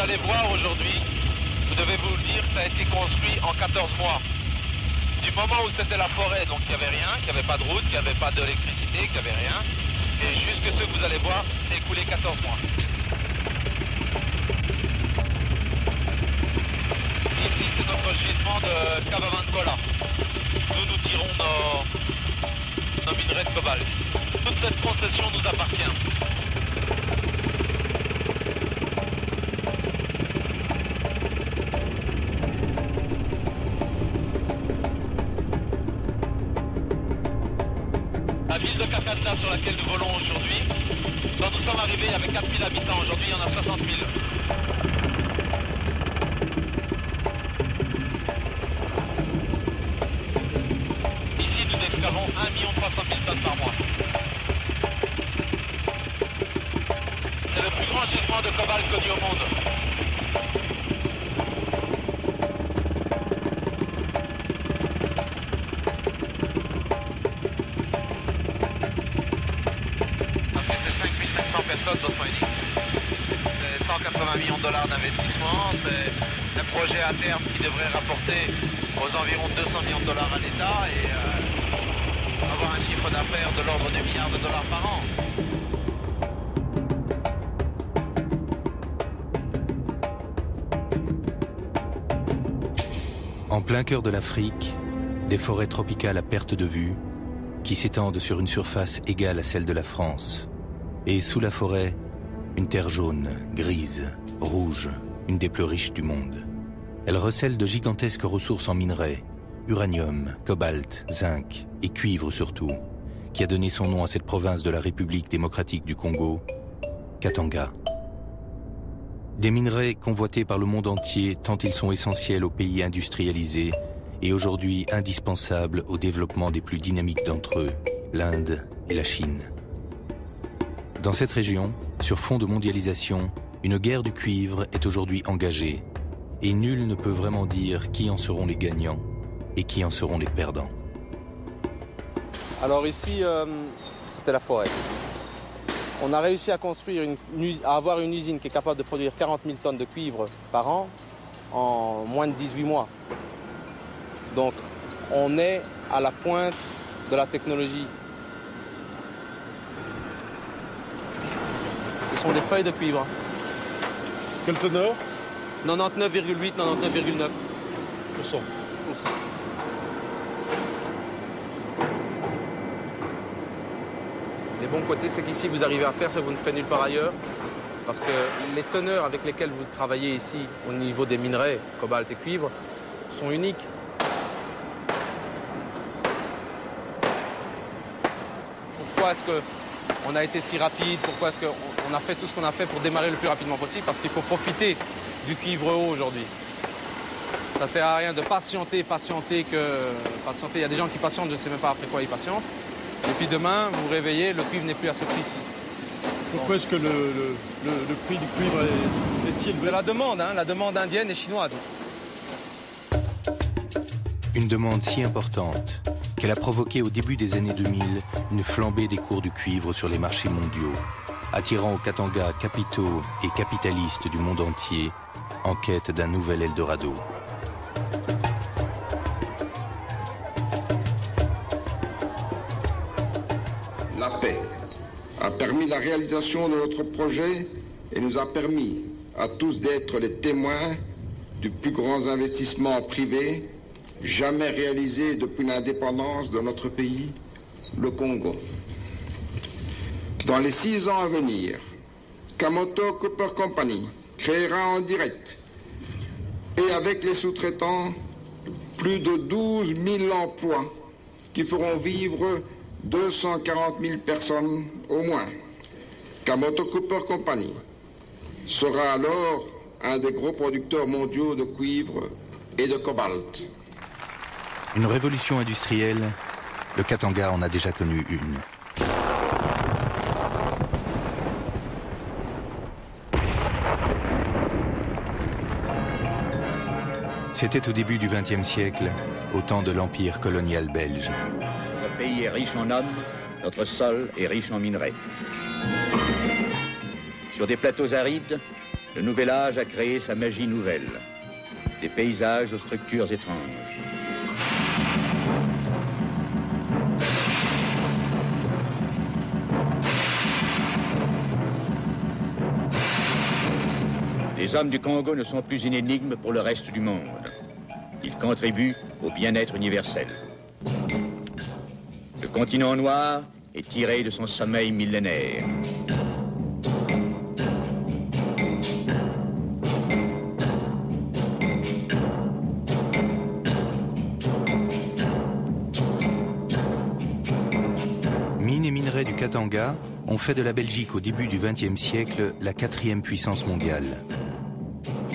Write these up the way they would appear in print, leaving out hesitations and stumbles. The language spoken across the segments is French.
allez voir aujourd'hui, vous devez vous dire que ça a été construit en 14 mois. Du moment où c'était la forêt, donc il n'y avait rien, qu'il n'y avait pas de route, qu'il n'y avait pas d'électricité, qu'il n'y avait rien. Et jusque ce que vous allez voir, c'est écoulé 14 mois. Ici, c'est notre gisement de Cavavancola. Nous tirons nos minerais de cobalt. Toute cette concession nous appartient. La ville de Kakanda sur laquelle nous volons aujourd'hui, quand nous sommes arrivés, il y avait 4000 habitants. Aujourd'hui, il y en a 60 000. Ici, nous excavons 1 300 000 tonnes par mois. C'est le plus grand gisement de cobalt connu au monde. D'Osman Unique. C'est 180 millions de dollars d'investissement. C'est un projet à terme qui devrait rapporter aux environs 200 millions de dollars à l'État et avoir un chiffre d'affaires de l'ordre de milliards de dollars par an. En plein cœur de l'Afrique, des forêts tropicales à perte de vue qui s'étendent sur une surface égale à celle de la France. Et sous la forêt, une terre jaune, grise, rouge, une des plus riches du monde. Elle recèle de gigantesques ressources en minerais, uranium, cobalt, zinc et cuivre surtout, qui a donné son nom à cette province de la République démocratique du Congo, Katanga. Des minerais convoités par le monde entier tant ils sont essentiels aux pays industrialisés et aujourd'hui indispensables au développement des plus dynamiques d'entre eux, l'Inde et la Chine. Dans cette région, sur fond de mondialisation, une guerre du cuivre est aujourd'hui engagée et nul ne peut vraiment dire qui en seront les gagnants et qui en seront les perdants. Alors ici, c'était la forêt. On a réussi à construire à avoir une usine qui est capable de produire 40 000 tonnes de cuivre par an en moins de 18 mois. Donc on est à la pointe de la technologie. Ce sont des feuilles de cuivre. Quelle teneur? 99,8, 99,9%. Les bons côtés, c'est qu'ici, vous arrivez à faire ce que vous ne ferez nulle part ailleurs. Parce que les teneurs avec lesquelles vous travaillez ici, au niveau des minerais, cobalt et cuivre, sont uniques. Pourquoi est-ce qu'on a été si rapide? Pourquoi est-ce qu'on a fait tout ce qu'on a fait pour démarrer le plus rapidement possible? Parce qu'il faut profiter du cuivre haut aujourd'hui. Ça sert à rien de patienter. Il y a des gens qui patientent, je ne sais même pas après quoi ils patientent. Et puis demain, vous vous réveillez, le cuivre n'est plus à ce prix-ci. Pourquoi est-ce que le prix du cuivre est si élevé? C'est la demande indienne et chinoise. Une demande si importante qu'elle a provoqué au début des années 2000 une flambée des cours du cuivre sur les marchés mondiaux, attirant au Katanga capitaux et capitalistes du monde entier en quête d'un nouvel Eldorado. La paix a permis la réalisation de notre projet et nous a permis à tous d'être les témoins du plus grand investissement privé jamais réalisé depuis l'indépendance de notre pays, le Congo. Dans les 6 ans à venir, Kamoto Copper Company créera en direct et avec les sous-traitants plus de 12 000 emplois qui feront vivre 240 000 personnes au moins. Kamoto Copper Company sera alors un des gros producteurs mondiaux de cuivre et de cobalt. Une révolution industrielle, le Katanga en a déjà connu une. C'était au début du XXe siècle, au temps de l'empire colonial belge. Notre pays est riche en hommes, notre sol est riche en minerais. Sur des plateaux arides, Le nouvel âge a créé sa magie nouvelle, des paysages aux structures étranges. Les hommes du Congo ne sont plus une énigme pour le reste du monde. Ils contribuent au bien-être universel. Le continent noir est tiré de son sommeil millénaire. Mines et minerais du Katanga ont fait de la Belgique au début du XXe siècle la 4e puissance mondiale.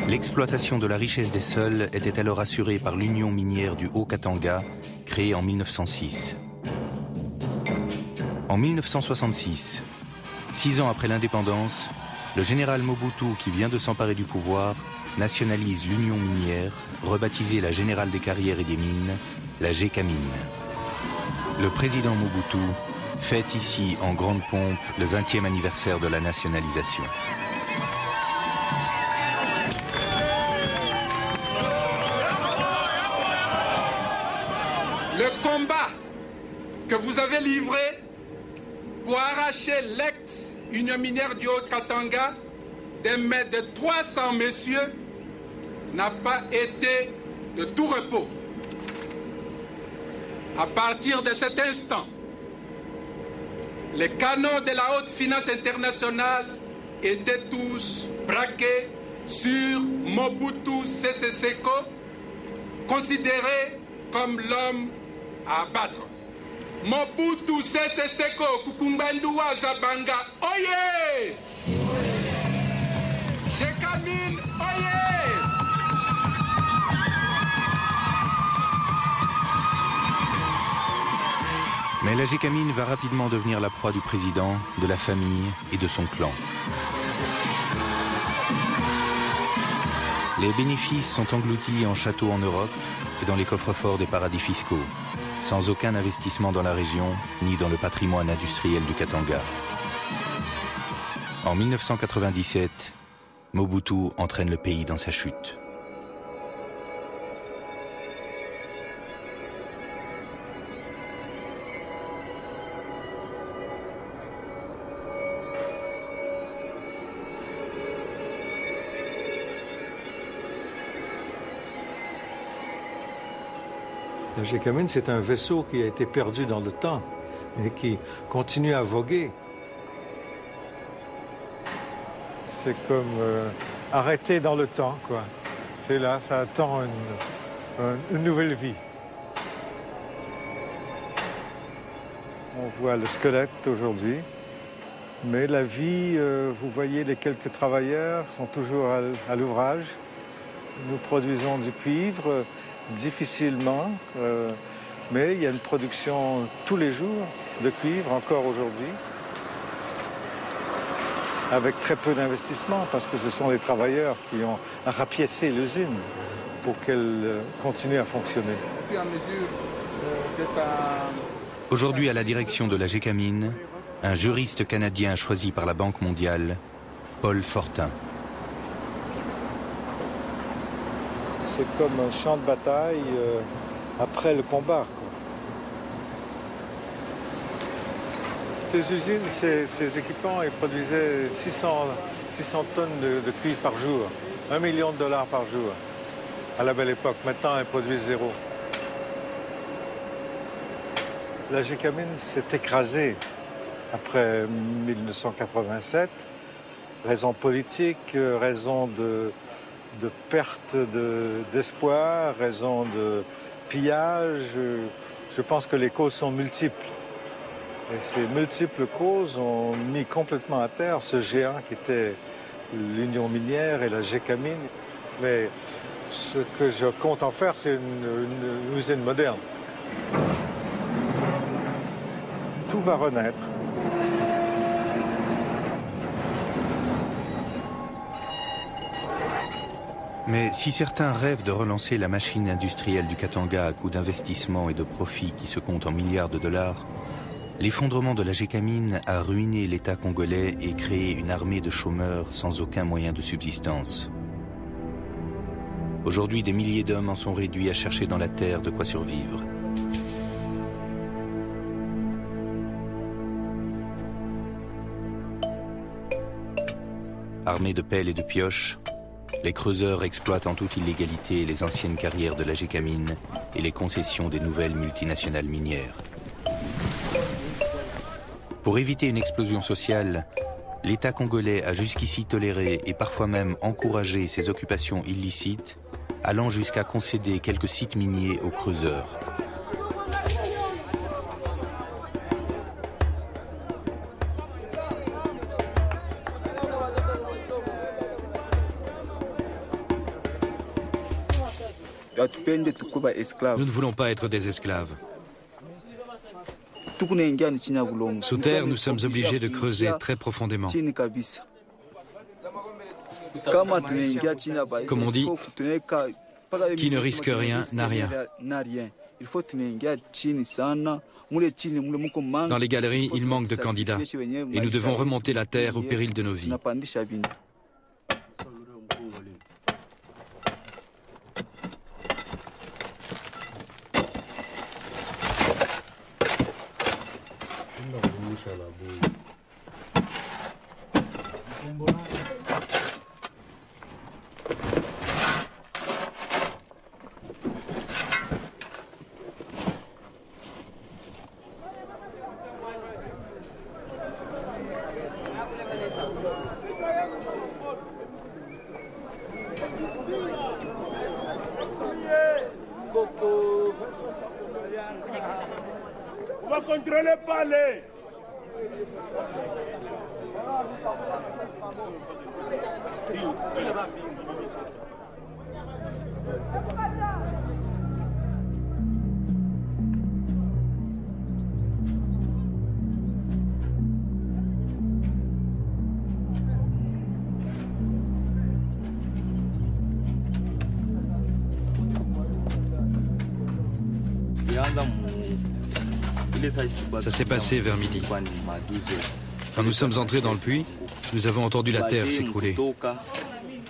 L'exploitation de la richesse des sols était alors assurée par l'Union minière du Haut-Katanga, créée en 1906. En 1966, 6 ans après l'indépendance, le général Mobutu, qui vient de s'emparer du pouvoir, nationalise l'Union minière, rebaptisée la Générale des carrières et des mines, la GECAMINE. Le président Mobutu fête ici en grande pompe le 20e anniversaire de la nationalisation. Le combat que vous avez livré pour arracher l'ex-Union minière du Haut-Katanga des mains de 300 messieurs n'a pas été de tout repos. À partir de cet instant, les canons de la haute finance internationale étaient tous braqués sur Mobutu Sese Seko, considéré comme l'homme à abattre. Mobutu Sese Seko Kukumbanduwa Zabanga, oyez! GECAMINE, oyez! Mais la GECAMINE va rapidement devenir la proie du président, de la famille et de son clan. Les bénéfices sont engloutis en châteaux en Europe et dans les coffres-forts des paradis fiscaux, sans aucun investissement dans la région ni dans le patrimoine industriel du Katanga. En 1997, Mobutu entraîne le pays dans sa chute. La GECAMINE, c'est un vaisseau qui a été perdu dans le temps et qui continue à voguer. C'est comme arrêté dans le temps, quoi. C'est là, ça attend une nouvelle vie. On voit le squelette aujourd'hui, mais la vie, vous voyez, les quelques travailleurs sont toujours à l'ouvrage. Nous produisons du cuivre, difficilement, mais il y a une production tous les jours de cuivre, encore aujourd'hui, avec très peu d'investissement, parce que ce sont les travailleurs qui ont rapiécé l'usine pour qu'elle continue à fonctionner. Aujourd'hui, à la direction de la GECAMINE, un juriste canadien choisi par la Banque mondiale, Paul Fortin. C'est comme un champ de bataille après le combat, quoi. Ces usines, ces équipements, ils produisaient 600 tonnes de cuivre par jour, $1 million par jour, à la belle époque. Maintenant, ils produisent 0. La GECAMINE s'est écrasée après 1987, raison politique, raison de perte d'espoir, raison de pillage. Je pense que les causes sont multiples. Et ces multiples causes ont mis complètement à terre ce géant qui était l'Union minière et la GECAMINE. Mais ce que je compte en faire, c'est une usine moderne. Tout va renaître. Mais si certains rêvent de relancer la machine industrielle du Katanga à coup d'investissements et de profits qui se comptent en milliards de dollars, L'effondrement de la Gécamine a ruiné l'État congolais et créé une armée de chômeurs sans aucun moyen de subsistance. Aujourd'hui, des milliers d'hommes en sont réduits à chercher dans la terre de quoi survivre. Armés de pelles et de pioches, les creuseurs exploitent en toute illégalité les anciennes carrières de la Gécamine et les concessions des nouvelles multinationales minières. Pour éviter une explosion sociale, l'État congolais a jusqu'ici toléré et parfois même encouragé ces occupations illicites, allant jusqu'à concéder quelques sites miniers aux creuseurs. Nous ne voulons pas être des esclaves. Sous terre, nous sommes obligés de creuser très profondément. Comme on dit, qui ne risque rien n'a rien. Dans les galeries, il manque de candidats et nous devons remonter la terre au péril de nos vies. On va contrôler pas les. Ça s'est passé vers midi. Quand nous sommes entrés dans le puits, nous avons entendu la terre s'écrouler.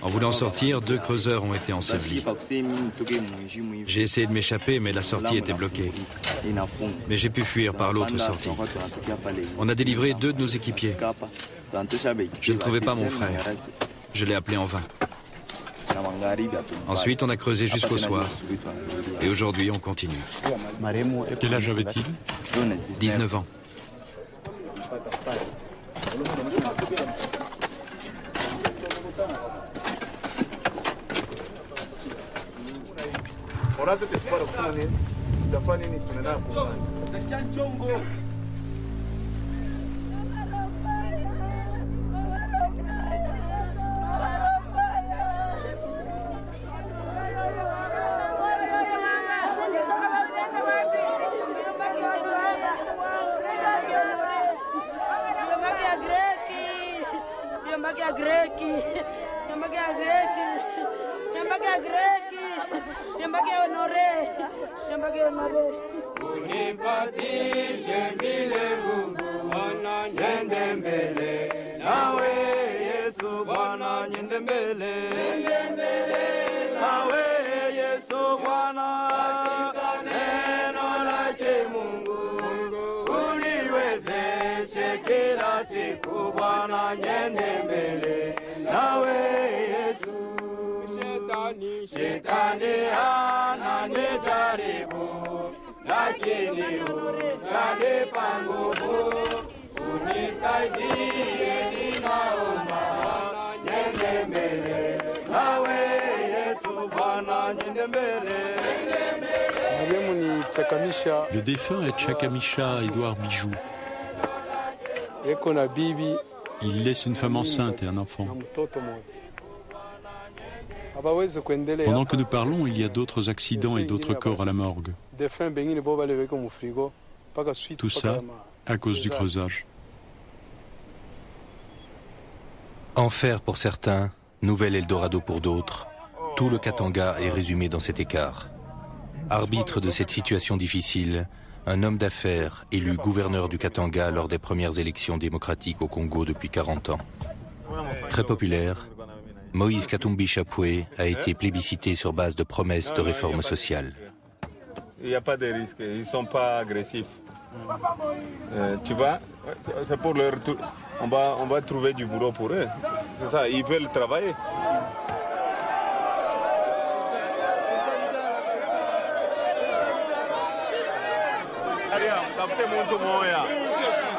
En voulant sortir, 2 creuseurs ont été ensevelis. J'ai essayé de m'échapper, mais la sortie était bloquée. Mais j'ai pu fuir par l'autre sortie. On a délivré 2 de nos équipiers. Je ne trouvais pas mon frère. Je l'ai appelé en vain. Ensuite, on a creusé jusqu'au soir. Et aujourd'hui, on continue. Quel âge avait-il ? 19 ans. Le défunt est Chakamisha Edouard Bijou. Il laisse une femme enceinte et un enfant. Pendant que nous parlons, il y a d'autres accidents et d'autres corps à la morgue. Tout ça à cause du creusage. Enfer pour certains, nouvel Eldorado pour d'autres. Tout le Katanga est résumé dans cet écart. Arbitre de cette situation difficile, un homme d'affaires élu gouverneur du Katanga lors des premières élections démocratiques au Congo depuis 40 ans. Très populaire, Moïse Katumbi Chapwe a été plébiscité sur base de promesses de réforme sociale. Il n'y a pas de risque, ils ne sont pas agressifs. Tu vois, c'est pour leur on va trouver du boulot pour eux. C'est ça, ils veulent travailler.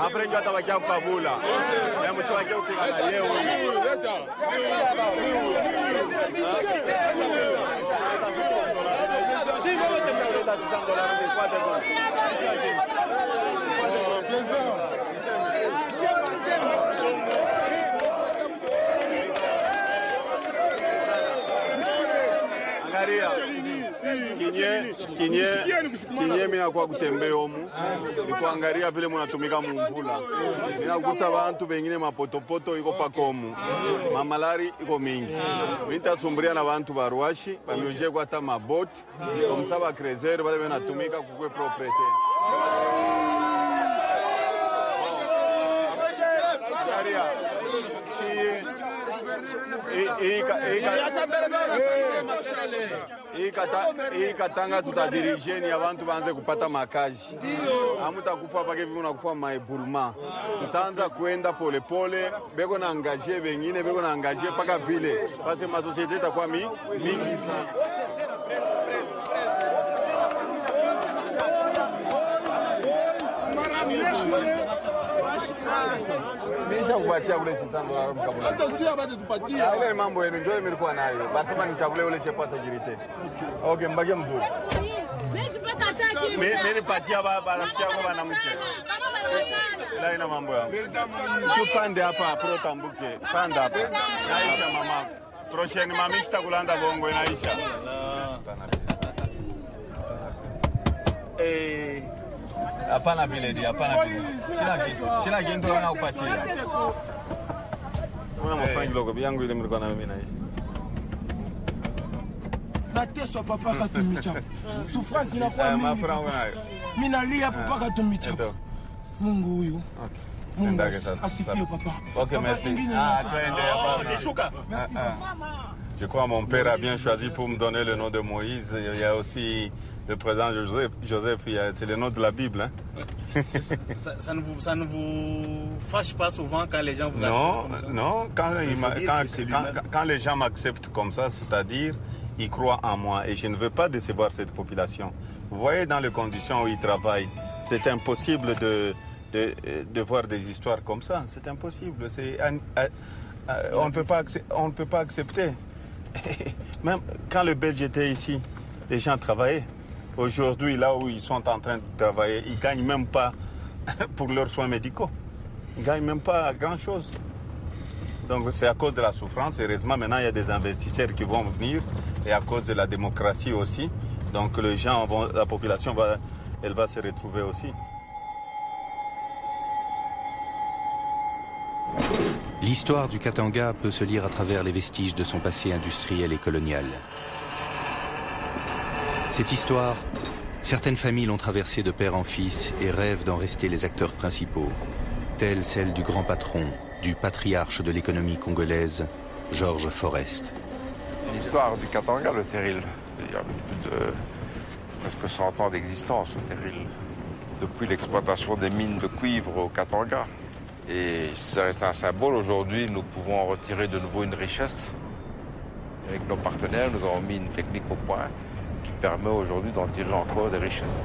Après, kinye mina kwa kutembea omu ikuangalia vile munatumika mumvula ninakuta bantu bengine mapotopoto iko pakomu mamalari iko mingi mitasumburia na bantu barwashi bamyoje kwa hata maboti omsaba krezer bale benatumika kukwe propriete hii Katanga tutadirisheni abantu banze kupata makazi. Hamutakufa pake hivi unakufa maebulma. Tutaanza kwenda pole pole, beko na angaje wengine, beko na angaje paka vile. Basi ma societe itakuwa mingi. Nisha kupatia ule $600 mkabula. Hata si abade tupatia. Ile mambo yenu ndio nilikuwa nayo. Basi kama nichakule ule chef security. Okay, mbagie mzuri. Mimi nipatia baba rafiki yako bana mke. Ila ina mambo yangu. Tupande hapa pro tambuke. Panda hapa. Naisha mama. Prochaine mami sitakulanda bongo inaisha. Hapana vile dia, hapana vile. Kila kitu wanakupatia. Una mafanya logo yangu ile mlikuwa nayo mimi naishi. Nateswa papa Katumbicha. Souffrance inakuwa mingi. Mimi nalia papa Katumbicha. Mungu huyu. Mungu asifiwe papa. OK, merci. Twende hapa. Je crois que mon père a bien choisi pour me donner le nom de Moïse. Il y a aussi le président Joseph, c'est le nom de la Bible. Hein? ça ne vous fâche pas souvent quand les gens vous acceptent? Non, quand les gens m'acceptent comme ça, c'est-à-dire ils croient en moi et je ne veux pas décevoir cette population. Vous voyez dans les conditions où ils travaillent, c'est impossible de voir des histoires comme ça. C'est impossible. On ne peut pas accepter. Même quand le Belge était ici, les gens travaillaient. Aujourd'hui, là où ils sont en train de travailler, ils ne gagnent même pas pour leurs soins médicaux. Ils ne gagnent même pas grand-chose. Donc c'est à cause de la souffrance. Heureusement, maintenant, il y a des investisseurs qui vont venir. Et à cause de la démocratie aussi. Donc la population elle va se retrouver aussi. L'histoire du Katanga peut se lire à travers les vestiges de son passé industriel et colonial. Cette histoire, certaines familles l'ont traversée de père en fils et rêvent d'en rester les acteurs principaux, telle celle du grand patron, du patriarche de l'économie congolaise, Georges Forest. L'histoire du Katanga, le Terril, il y a plus de presque 100 ans d'existence au Terril, depuis l'exploitation des mines de cuivre au Katanga. Et ça reste un symbole. Aujourd'hui, nous pouvons en retirer de nouveau une richesse. Avec nos partenaires, nous avons mis une technique au point qui permet aujourd'hui d'en tirer encore des richesses.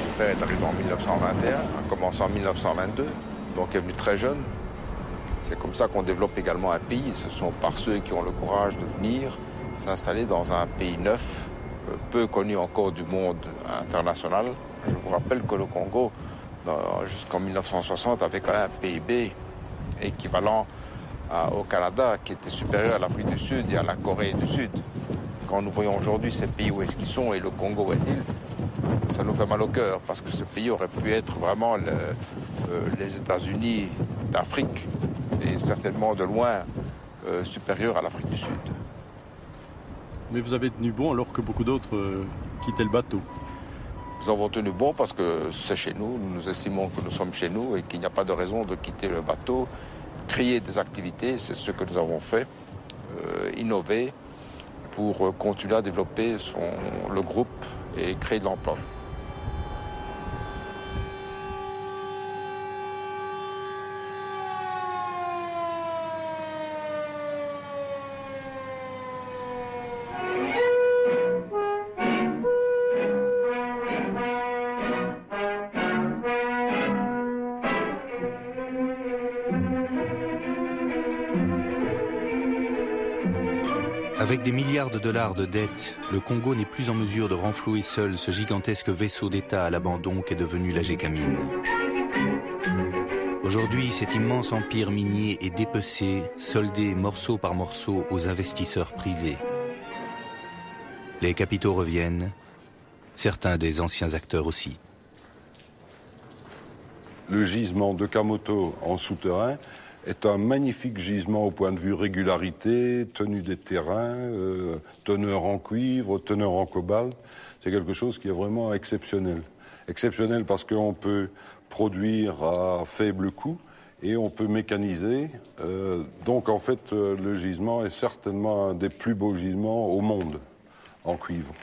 Mon père est arrivé en 1921, a commencé en 1922. Donc il est venu très jeune. C'est comme ça qu'on développe également un pays. Ce sont par ceux qui ont le courage de venir s'installer dans un pays neuf, peu connu encore du monde international. Je vous rappelle que le Congo, jusqu'en 1960, avait quand même un PIB équivalent au Canada, qui était supérieur à l'Afrique du Sud et à la Corée du Sud. Quand nous voyons aujourd'hui ces pays où est-ce qu'ils sont et le Congo où est-il, ça nous fait mal au cœur parce que ce pays aurait pu être vraiment les États-Unis d'Afrique et certainement de loin supérieur à l'Afrique du Sud. Mais vous avez tenu bon alors que beaucoup d'autres quittaient le bateau. Nous avons tenu bon parce que c'est chez nous, nous estimons que nous sommes chez nous et qu'il n'y a pas de raison de quitter le bateau, créer des activités, c'est ce que nous avons fait, innover pour continuer à développer le groupe et créer de l'emploi. Avec des milliards de dollars de dettes, le Congo n'est plus en mesure de renflouer seul ce gigantesque vaisseau d'État à l'abandon qu'est devenu la Gécamine. Aujourd'hui, cet immense empire minier est dépecé, soldé morceau par morceau aux investisseurs privés. Les capitaux reviennent, certains des anciens acteurs aussi. Le gisement de Kamoto en souterrain est un magnifique gisement au point de vue régularité, tenue des terrains, teneur en cuivre, teneur en cobalt. C'est quelque chose qui est vraiment exceptionnel. Exceptionnel parce qu'on peut produire à faible coût et on peut mécaniser. Donc en fait, le gisement est certainement un des plus beaux gisements au monde en cuivre.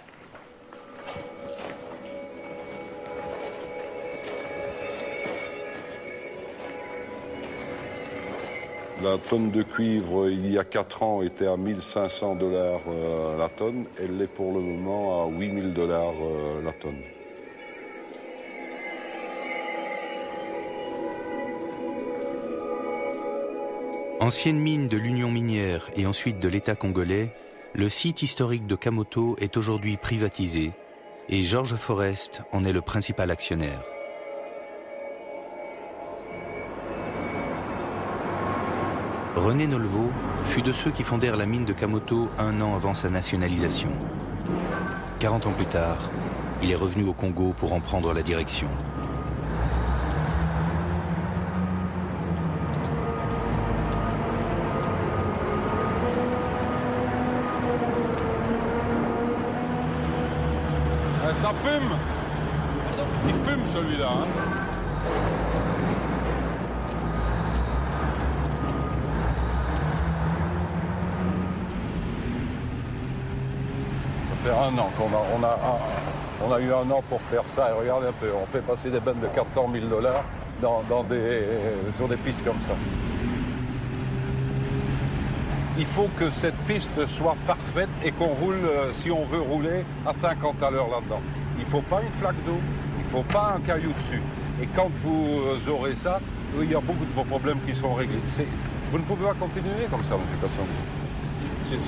La tonne de cuivre, il y a 4 ans, était à 1 500 $ la tonne. Elle est pour le moment à 8 000 $ la tonne. Ancienne mine de l'Union minière et ensuite de l'État congolais, le site historique de Kamoto est aujourd'hui privatisé et George Forrest en est le principal actionnaire. René Nolvo fut de ceux qui fondèrent la mine de Kamoto 1 an avant sa nationalisation. 40 ans plus tard, il est revenu au Congo pour en prendre la direction. Ça fume. Il fume celui-là. Hein. Ça fait 1 an qu'on a eu 1 an pour faire ça. Et regardez un peu, on fait passer des bennes de 400 000 $ sur des pistes comme ça. Il faut que cette piste soit parfaite et qu'on roule, si on veut rouler, à 50 à l'heure là-dedans. Il ne faut pas une flaque d'eau, il ne faut pas un caillou dessus. Et quand vous aurez ça, il y a beaucoup de vos problèmes qui sont réglés. Vous ne pouvez pas continuer comme ça, M. Casson. C'est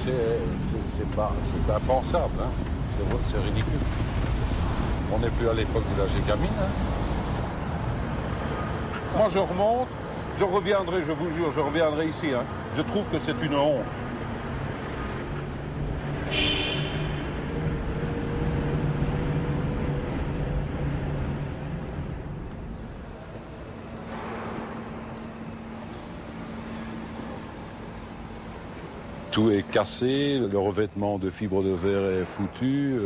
impensable, hein. C'est ridicule. On n'est plus à l'époque de la Gécamine. Hein. Moi, je remonte. Je reviendrai, je vous jure, je reviendrai ici. Hein. Je trouve que c'est une honte. Tout est cassé, le revêtement de fibres de verre est foutu.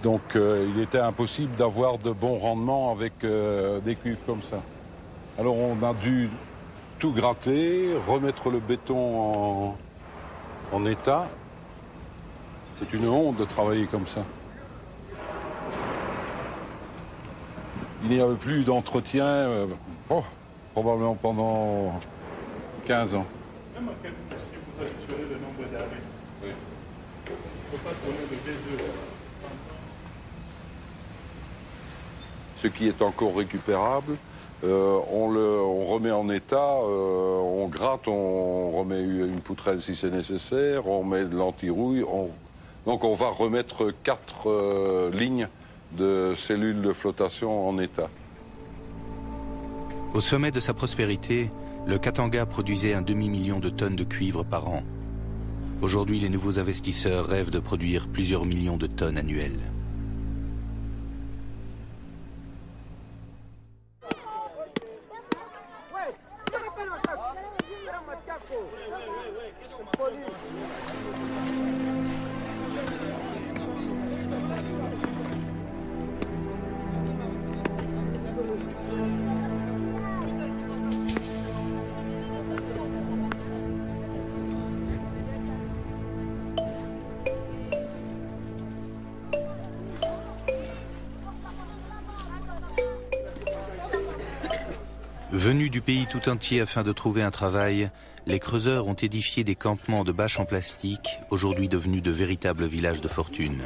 Donc il était impossible d'avoir de bons rendements avec des cuivres comme ça. Alors on a dû tout gratter, remettre le béton en état. C'est une honte de travailler comme ça. Il n'y avait plus d'entretien, probablement pendant 15 ans. Même à quel point, si vous additionner le nombre d'années, oui. Il ne faut pas tourner de B2. Ce qui est encore récupérable, on remet en état, on gratte, on remet une poutrelle si c'est nécessaire, on met de l'anti-rouille. Donc on va remettre 4 lignes de cellules de flottation en état. Au sommet de sa prospérité, le Katanga produisait 1 demi-million de tonnes de cuivre par an. Aujourd'hui, les nouveaux investisseurs rêvent de produire plusieurs millions de tonnes annuelles. Venus du pays tout entier afin de trouver un travail, les creuseurs ont édifié des campements de bâches en plastique, aujourd'hui devenus de véritables villages de fortune.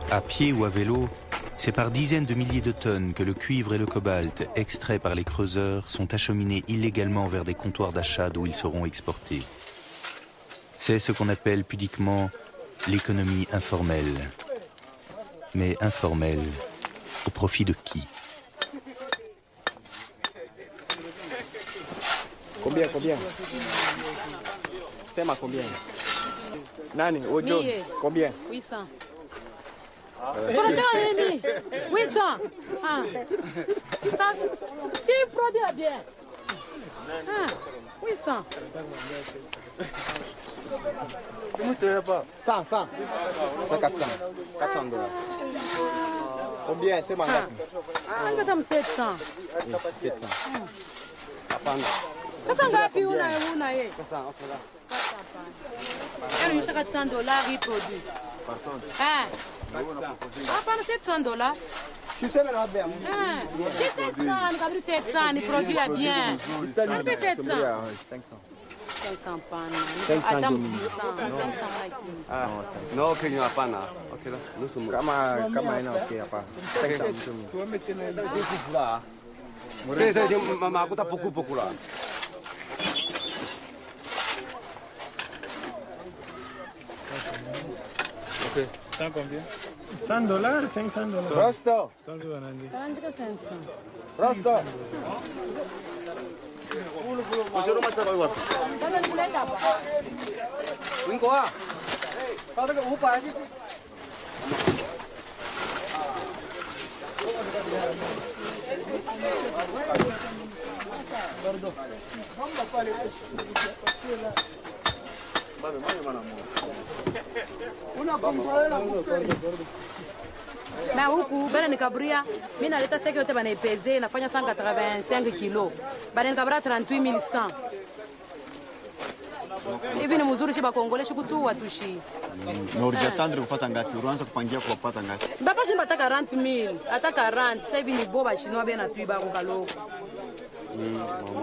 À pied ou à vélo, c'est par dizaines de milliers de tonnes que le cuivre et le cobalt, extraits par les creuseurs, sont acheminés illégalement vers des comptoirs d'achat d'où ils seront exportés. C'est ce qu'on appelle pudiquement l'économie informelle. Mais informelle, au profit de qui? Combien? C'est ma combien? Nani, Ojo, combien? 800. 800. Ah. Ça, tu produis bien. Ah, 800. 100. C'est 400. 400 $. Combien? C'est ma combien? Ah, je vais 700. 700. Sasa ngapi una? 400 $, il produit. Ah, pas 700 $. Tu sais maintenant bien. 700, il produit bien. 700. 500 pannes. Adam 600. 500 Ah, non, que n'y a pas là. OK là. Nous sommes comme un OK pas. 500. Tu vas mettre des coups là. C'est maman coûte beaucoup là. OK. Tant combien? 100 $, 500 $. Rosto. Rosto. Ushuru masaka wapi? Wingo ah. Pada ke upa aja sih. Na huku bana nikaburia, mimi naleta seki yote bana ipeze, nafanya 185 kilo. Bana nikabura 38100. Hivi ni mzuri chiba Kongolesha kutu watushi. Na ulijatandre kupata ngapi? Unaanza kupangia kupata ngapi? Baba shimba ataka 40000, ataka 40. Sasa hivi ni boba shinwa bena tuiba kukaloko.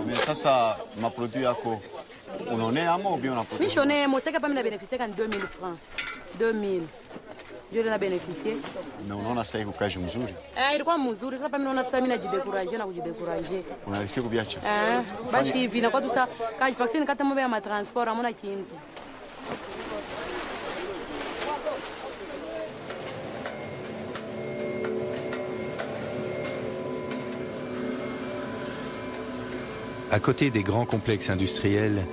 Mais sasa maproduit yako unaonea ama ou bien unapotea? Mimi shone moseka pa mimi na bénéficier kan 2000 francs. 2000. Je na bénéficier. Na unaona sasa hivi kazi mzuri? Ilikuwa mzuri. Sasa pa mimi naona mimi najidekurager na kujidekurager. Unalisia kubiacha? Bashi hivi na kwa tu sasa kaji vaccine kata mambo ya matransport amona kintu. À côté des grands complexes industriels,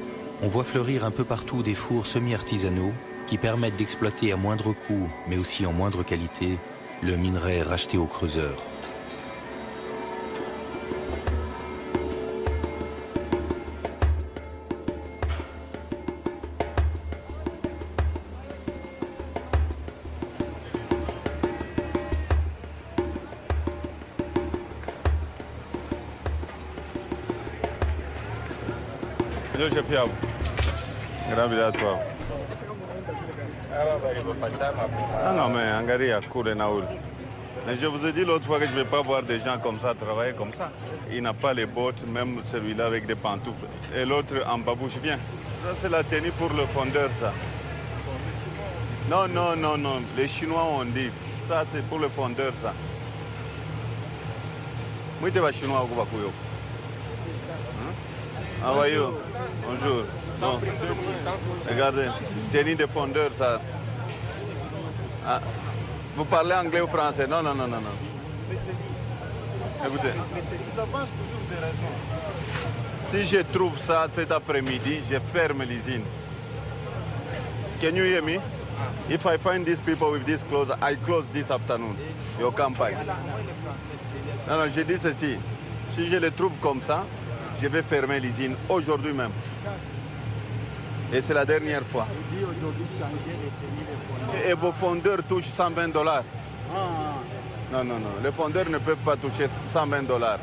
on voit fleurir un peu partout des fours semi-artisanaux qui permettent d'exploiter à moindre coût, mais aussi en moindre qualité, le minerai racheté aux creuseurs. Je suis fiable. Grand village à toi. Ah non, mais Angari a couru Naoul. Mais je vous ai dit l'autre fois que je ne vais pas voir des gens comme ça travailler comme ça. Il n'a pas les bottes, même celui-là avec des pantoufles. Et l'autre en babouche vient. Ça, c'est la tenue pour le fondeur, ça. Non. Les Chinois ont dit. Ça, c'est pour le fondeur, ça. Moi, je suis chinois au Bakuyo. Ah, voyez, bonjour. Non. Regardez, tenue de fondeur, ça. Ah. Vous parlez anglais ou français? Non. Écoutez, ils avancent toujours des raisons. Si je trouve ça cet après-midi, je ferme l'usine. Can you hear me? If I find these people with this clothes, I close this afternoon. Your campagne. Non, non, je dis ceci. Si je les trouve comme ça, je vais fermer l'usine aujourd'hui même. Et c'est la dernière fois. Et vos fondeurs touchent $120. Non, non, non. Les fondeurs ne peuvent pas toucher $120.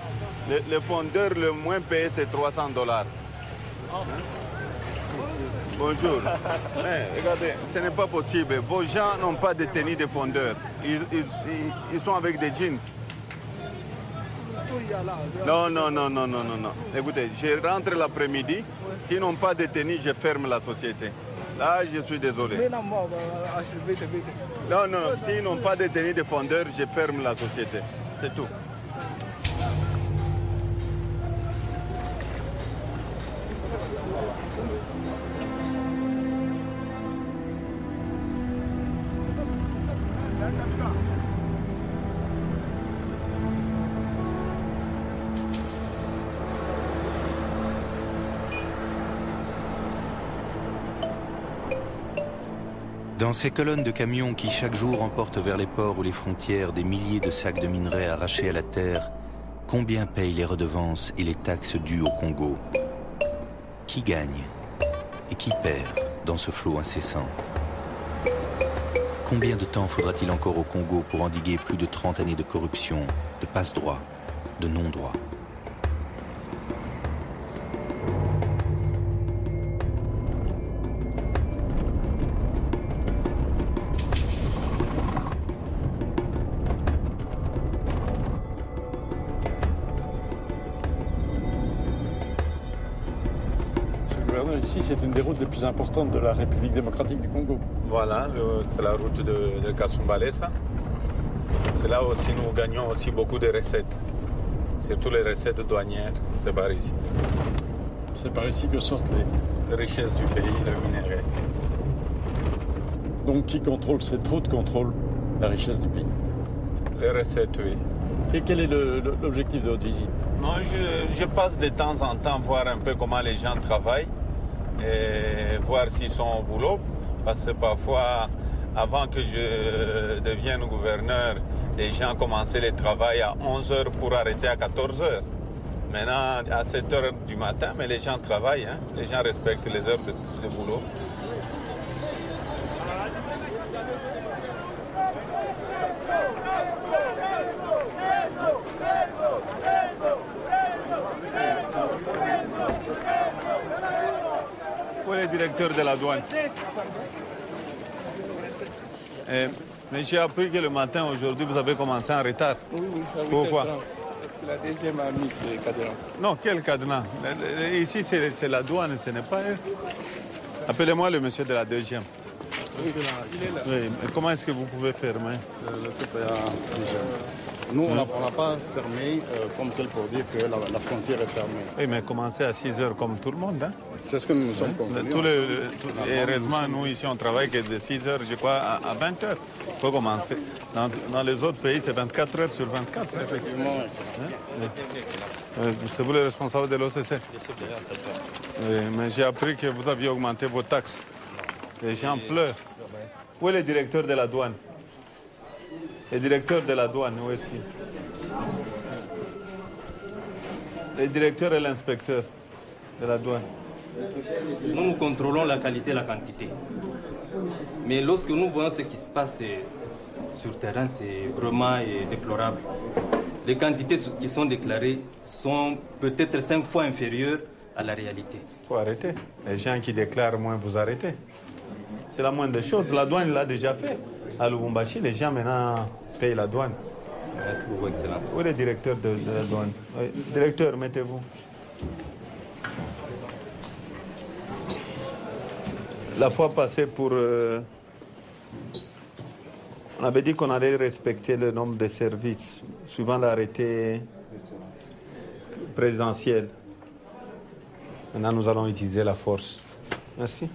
Les fondeurs, le moins payé, c'est $300. Bonjour. Mais, regardez, ce n'est pas possible. Vos gens n'ont pas de tenue de fondeurs. Ils sont avec des jeans. Non, non, non, non, non, non, non. Écoutez, je rentre l'après-midi. S'ils n'ont pas de tenue, je ferme la société. Là, je suis désolé. Non, non, s'ils n'ont pas de tenue de fondeur, je ferme la société. C'est tout. Dans ces colonnes de camions qui chaque jour emportent vers les ports ou les frontières des milliers de sacs de minerais arrachés à la terre, combien payent les redevances et les taxes dues au Congo? Qui gagne et qui perd dans ce flot incessant? Combien de temps faudra-t-il encore au Congo pour endiguer plus de 30 années de corruption, de passe-droit, de non-droit? Ici, c'est une des routes les plus importantes de la République démocratique du Congo. Voilà, c'est la route de Kasumbalesa. C'est là aussi nous gagnons aussi beaucoup de recettes. Surtout les recettes douanières, c'est par ici. C'est par ici que sortent les richesses du pays, le minerai. Donc qui contrôle cette route contrôle la richesse du pays? Les recettes, oui. Et quel est l'objectif de votre visite? Non, je passe de temps en temps voir un peu comment les gens travaillent et voir s'ils sont au boulot. Parce que parfois, avant que je devienne gouverneur, les gens commençaient le travail à 11h pour arrêter à 14h. Maintenant, à 7h du matin, mais les gens travaillent, hein? Les gens respectent les heures de boulot. Où est le directeur de la douane? Mais j'ai appris que le matin, aujourd'hui, vous avez commencé en retard. Oui, Pourquoi? Parce que la deuxième a mis ce cadenas. Non, quel cadenas? Ici, c'est la douane, ce n'est pas eux. Appelez-moi le monsieur de la deuxième. Oui, il est là. Oui, mais comment est-ce que vous pouvez fermer? Nous, on n'a pas fermé comme tel pour dire que la frontière est fermée. Oui, mais commencez à 6h comme tout le monde. Hein? C'est ce que nous sommes convenus. Et heureusement, nous, ici, on travaille que de 6h, je crois, à 20h. Il faut commencer. Dans les autres pays, c'est 24 heures sur 24. Effectivement. C'est vous le responsable de l'OCC? Mais j'ai appris que vous aviez augmenté vos taxes. Les gens pleurent. Où est le directeur de la douane? Le directeur de la douane, où est-ce qu'il est? Le directeur et l'inspecteur de la douane. Nous contrôlons la qualité et la quantité. Mais lorsque nous voyons ce qui se passe sur terrain, c'est vraiment déplorable. Les quantités qui sont déclarées sont peut-être 5 fois inférieures à la réalité. Il faut arrêter. Les gens qui déclarent moins, vous arrêtez. C'est la moindre des choses. La douane l'a déjà fait. À Lubumbashi, les gens maintenant payent la douane. Merci beaucoup, Excellence. Où est le directeur de la douane? Oui. Directeur, mettez-vous. La fois passée, on avait dit qu'on allait respecter le nombre de services, suivant l'arrêté présidentiel. Maintenant, nous allons utiliser la force. Merci.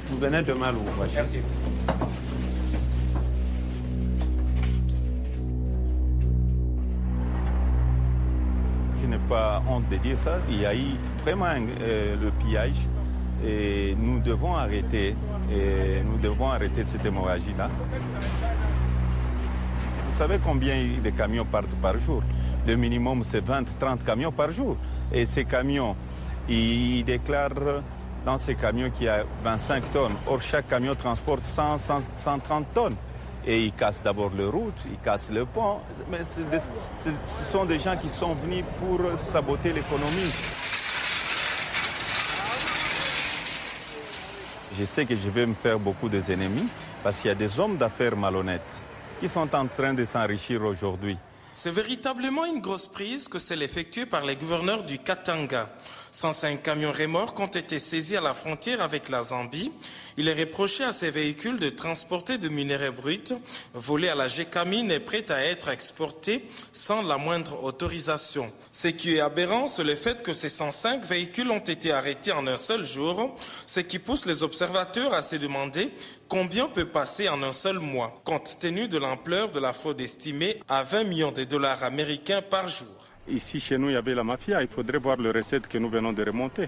Vous venez demain à Lubumbashi. Merci. Je n'ai pas honte de dire ça. Il y a eu vraiment le pillage et nous devons arrêter cette hémorragie-là. Vous savez combien de camions partent par jour? Le minimum, c'est 20-30 camions par jour. Et ces camions, ils déclarent dans ces camions qu'il y a 25 tonnes. Or, chaque camion transporte 130 tonnes. Et ils cassent d'abord les routes, ils cassent le pont. Mais ce sont des gens qui sont venus pour saboter l'économie. Je sais que je vais me faire beaucoup d'ennemis parce qu'il y a des hommes d'affaires malhonnêtes qui sont en train de s'enrichir aujourd'hui. C'est véritablement une grosse prise que celle effectuée par les gouverneurs du Katanga. 105 camions remorques ont été saisis à la frontière avec la Zambie. Il est reproché à ces véhicules de transporter de minerais bruts volés à la Gécamine et prêts à être exportés sans la moindre autorisation. Ce qui est aberrant, c'est le fait que ces 105 véhicules ont été arrêtés en un seul jour, ce qui pousse les observateurs à se demander combien peut passer en un seul mois, compte tenu de l'ampleur de la fraude estimée à 20 millions de dollars américains par jour. Ici, chez nous, il y avait la mafia. Il faudrait voir les recettes que nous venons de remonter.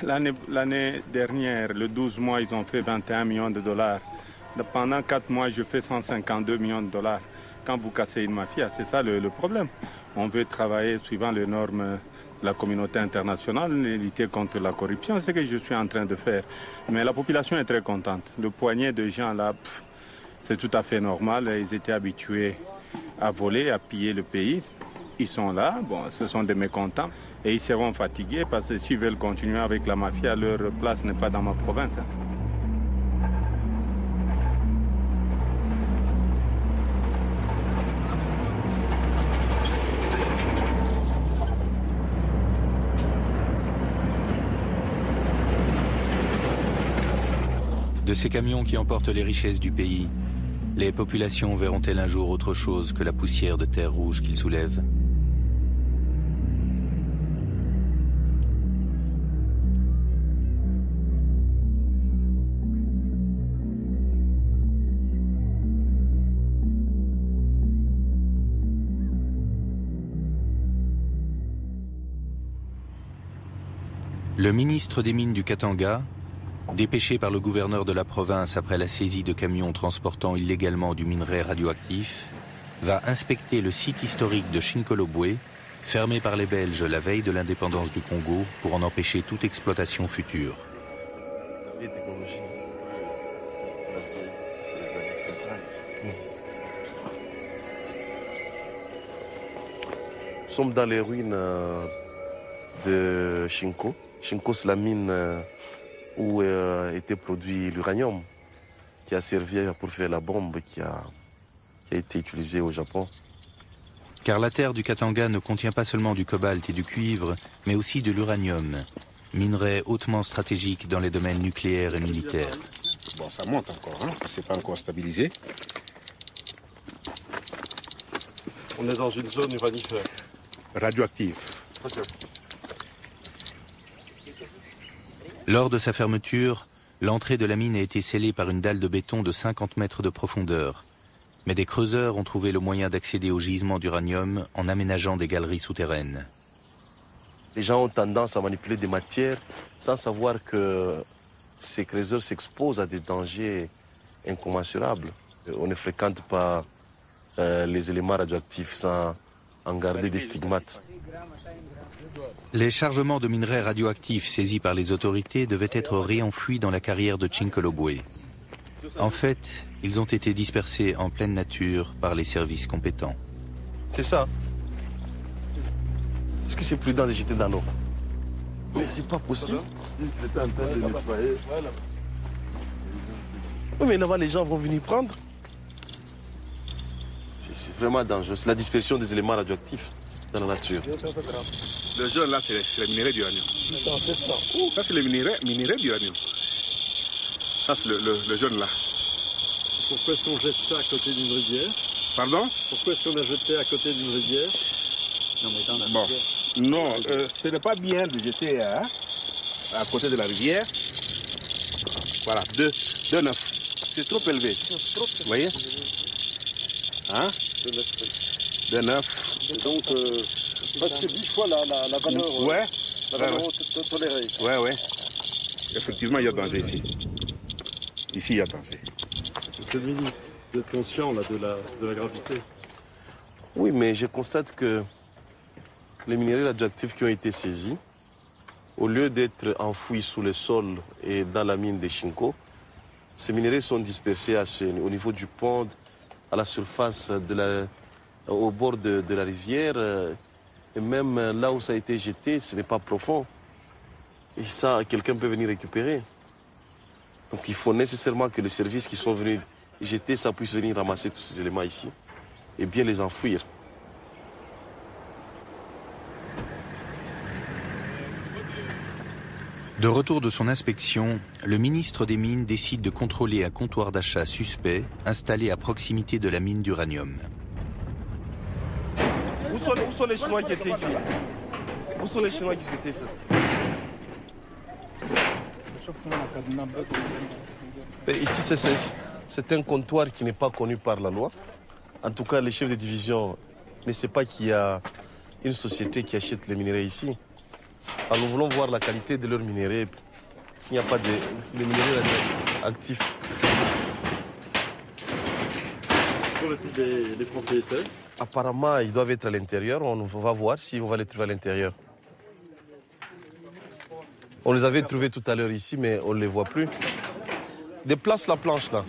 L'année dernière, le 12 mois, ils ont fait 21 millions de dollars. Pendant 4 mois, je fais 152 millions de dollars. Quand vous cassez une mafia, c'est ça le problème. On veut travailler suivant les normes de la communauté internationale, lutter contre la corruption, c'est ce que je suis en train de faire. Mais la population est très contente. Le poignet de gens là, c'est tout à fait normal. Ils étaient habitués à voler, à piller le pays. Ils sont là, bon, ce sont des mécontents. Et ils seront fatigués parce que s'ils veulent continuer avec la mafia, leur place n'est pas dans ma province. De ces camions qui emportent les richesses du pays, les populations verront-elles un jour autre chose que la poussière de terre rouge qu'ils soulèvent? Le ministre des Mines du Katanga, dépêché par le gouverneur de la province après la saisie de camions transportant illégalement du minerai radioactif, va inspecter le site historique de Chinkolobwe, fermé par les Belges la veille de l'indépendance du Congo pour en empêcher toute exploitation future. Nous sommes dans les ruines de Chinko. Chinko, c'est la mine où était produit l'uranium qui a servi pour faire la bombe qui a été utilisée au Japon. Car la terre du Katanga ne contient pas seulement du cobalt et du cuivre, mais aussi de l'uranium, minerai hautement stratégique dans les domaines nucléaires et militaires. Bon, ça monte encore, hein? C'est pas encore stabilisé. On est dans une zone uranifère. Radioactive. Okay. Lors de sa fermeture, l'entrée de la mine a été scellée par une dalle de béton de 50 mètres de profondeur. Mais des creuseurs ont trouvé le moyen d'accéder au gisement d'uranium en aménageant des galeries souterraines. Les gens ont tendance à manipuler des matières sans savoir que ces creuseurs s'exposent à des dangers incommensurables. On ne fréquente pas les éléments radioactifs sans en garder des stigmates. Les chargements de minerais radioactifs saisis par les autorités devaient être réenfouis dans la carrière de Chinkolobwe. En fait, ils ont été dispersés en pleine nature par les services compétents. C'est ça. Est-ce que c'est prudent de jeter dans l'eau? Mais c'est pas possible. J'étais en train de nettoyer. Oui, mais là-bas, les gens vont venir prendre. C'est vraiment dangereux. C'est la dispersion des éléments radioactifs dans la nature. Le jaune là, c'est le minerai d'uranium. 600, 700. Ça, c'est le minerai d'uranium. Ça, c'est le jaune là. Pourquoi est-ce qu'on jette ça à côté d'une rivière? Pardon? Pourquoi est-ce qu'on a jeté à côté d'une rivière? Non, mais dans la rivière. Non, ce n'est pas bien de jeter à côté de la rivière. Voilà, 2,9. C'est trop élevé. Vous voyez? Hein? 2,9. Donc, presque 10 fois la valeur, la valeur tolérée. Ouais. Effectivement, il y a danger ici. Ici, il y a danger. Monsieur le ministre, vous êtes conscient là, de la gravité? Oui, mais je constate que les minerais radioactifs qui ont été saisis, au lieu d'être enfouis sous le sol et dans la mine de Chinko, ces minerais sont dispersés au niveau du pont, à la surface, au bord de la rivière. Et même là où ça a été jeté, ce n'est pas profond. Et ça, quelqu'un peut venir récupérer. Donc il faut nécessairement que les services qui sont venus jeter ça puisse venir ramasser tous ces éléments ici et bien les enfouir. De retour de son inspection, le ministre des Mines décide de contrôler un comptoir d'achat suspect installé à proximité de la mine d'uranium. Où sont les Chinois qui étaient ici? Où sont les Chinois qui étaient ici? Ici, c'est un comptoir qui n'est pas connu par la loi. En tout cas, les chefs de division ne savent pas qu'il y a une société qui achète les minerais ici. Alors nous voulons voir la qualité de leurs minerais, s'il n'y a pas de minerais actifs. Sur le type des propriétaires? Apparemment, ils doivent être à l'intérieur. On va voir si on va les trouver à l'intérieur. On les avait trouvés tout à l'heure ici, mais on ne les voit plus. Déplace la planche là.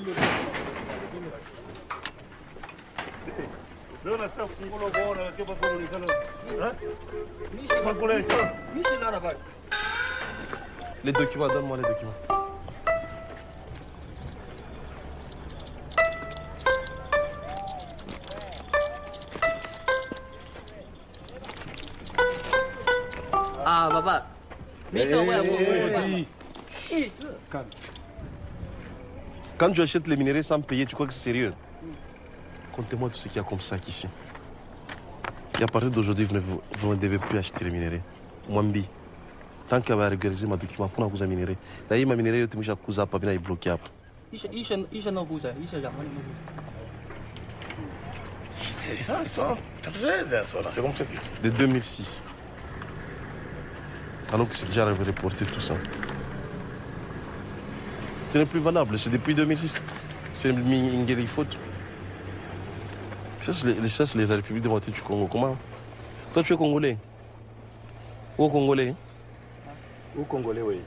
Les documents, donne-moi les documents. Ah, papa. Quand tu achètes les minerais sans payer, tu crois que c'est sérieux? Comptez-moi tout ce qu'il y a comme sac ici. Et à partir d'aujourd'hui, vous ne devez plus acheter les minerais. Mwambi. Tant qu'il va régulariser ma document, pour nous minerais. D'ailleurs, ma minerais, je suis bloqué. C'est ça, c'est comme ça. De 2006. Alors que c'est déjà reporté tout ça. Ce n'est plus valable, c'est depuis 2006. C'est une faute. Ça, c'est la République démocratique du Congo. Comment? Toi, tu es Congolais? Où Congolais? Où Congolais, oui.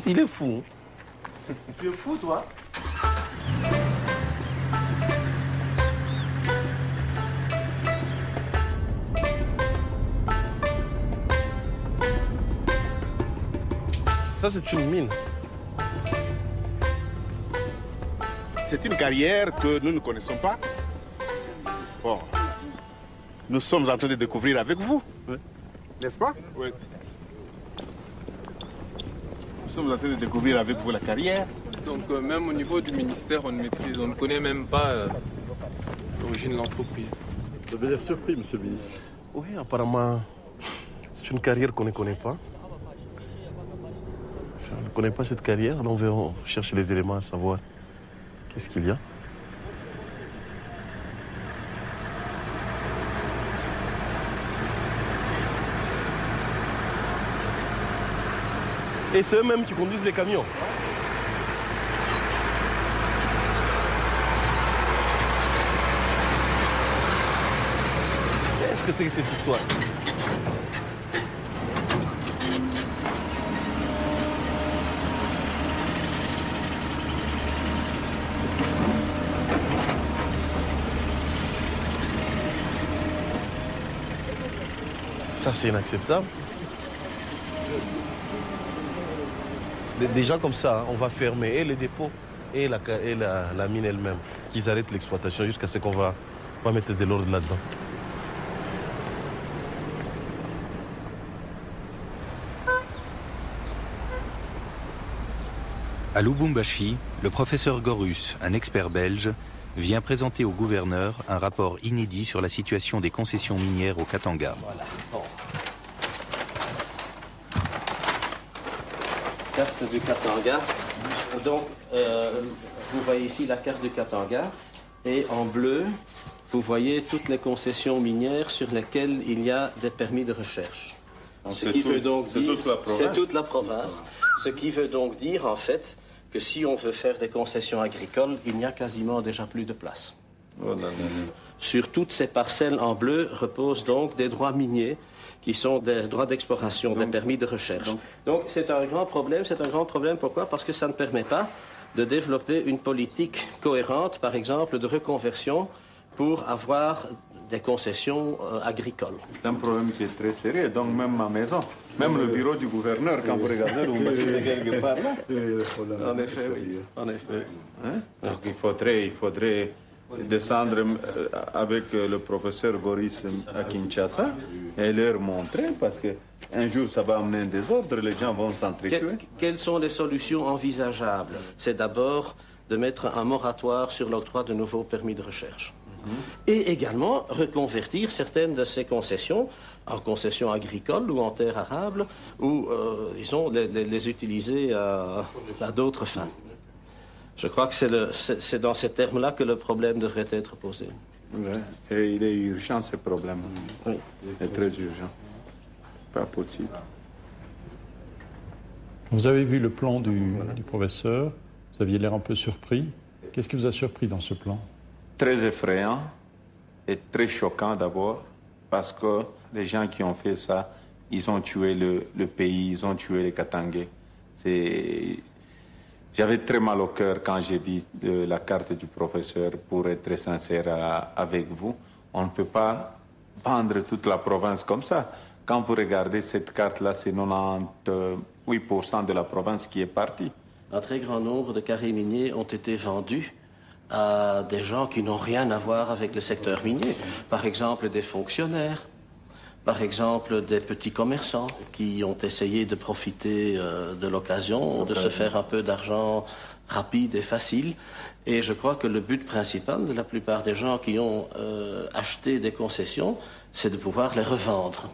Il est fou. Tu es fou, toi? Ça, c'est une mine. C'est une carrière que nous ne connaissons pas. Bon, nous sommes en train de découvrir avec vous, n'est-ce pas? Oui. Nous sommes en train de découvrir avec vous la carrière. Donc même au niveau du ministère, on ne connaît même pas l'origine de l'entreprise. Vous avez l'air surpris, monsieur le ministre. Oui, apparemment, c'est une carrière qu'on ne connaît pas. Si on ne connaît pas cette carrière, on va chercher les éléments à savoir qu'est-ce qu'il y a. Et c'est eux-mêmes qui conduisent les camions. Qu'est-ce que c'est que cette histoire? Ça, c'est inacceptable. Des gens comme ça, on va fermer et les dépôts et la mine elle-même, qu'ils arrêtent l'exploitation jusqu'à ce qu'on va mettre de l'ordre là-dedans. À Lubumbashi, le professeur Gorus, un expert belge, vient présenter au gouverneur un rapport inédit sur la situation des concessions minières au Katanga. Voilà. Bon. carte du Katanga. Donc, vous voyez ici la carte du Katanga. Et en bleu, vous voyez toutes les concessions minières sur lesquelles il y a des permis de recherche. C'est toute la province. C'est toute la province. Ce qui veut donc dire, en fait, que si on veut faire des concessions agricoles, il n'y a quasiment déjà plus de place. Oh là là. Sur toutes ces parcelles en bleu reposent donc des droits miniers qui sont des droits d'exploration, des permis de recherche. Donc c'est un grand problème. C'est un grand problème, pourquoi? Parce que ça ne permet pas de développer une politique cohérente, par exemple, de reconversion pour avoir des concessions agricoles. C'est un problème qui est très sérieux. Donc même ma maison, même le bureau du gouverneur, quand vous regardez, vous mettez quelque part là. En effet, oui. En effet. Hein? Donc il faudrait descendre avec le professeur Boris à Kinshasa et leur montrer, parce qu'un jour ça va amener un désordre, les gens vont s'entretuer. Quelles sont les solutions envisageables? C'est d'abord de mettre un moratoire sur l'octroi de nouveaux permis de recherche. Et également reconvertir certaines de ces concessions en concessions agricoles ou en terres arables, ou disons, les utiliser à d'autres fins. Je crois que c'est dans ces termes-là que le problème devrait être posé. Ouais. Et il est urgent, ce problème. Oui. C'est très urgent. Pas possible. Vous avez vu le plan du professeur, vous aviez l'air un peu surpris. Qu'est-ce qui vous a surpris dans ce plan? Très effrayant et très choquant d'abord, parce que les gens qui ont fait ça, ils ont tué le pays, ils ont tué les Katangais. J'avais très mal au cœur quand j'ai vu la carte du professeur, pour être très sincère avec vous. On ne peut pas vendre toute la province comme ça. Quand vous regardez cette carte-là, c'est 98% de la province qui est partie. Un très grand nombre de carrés miniers ont été vendus à des gens qui n'ont rien à voir avec le secteur minier. Par exemple, des fonctionnaires, par exemple, des petits commerçants qui ont essayé de profiter de l'occasion, de se faire un peu d'argent rapide et facile. Et je crois que le but principal de la plupart des gens qui ont acheté des concessions, c'est de pouvoir les revendre.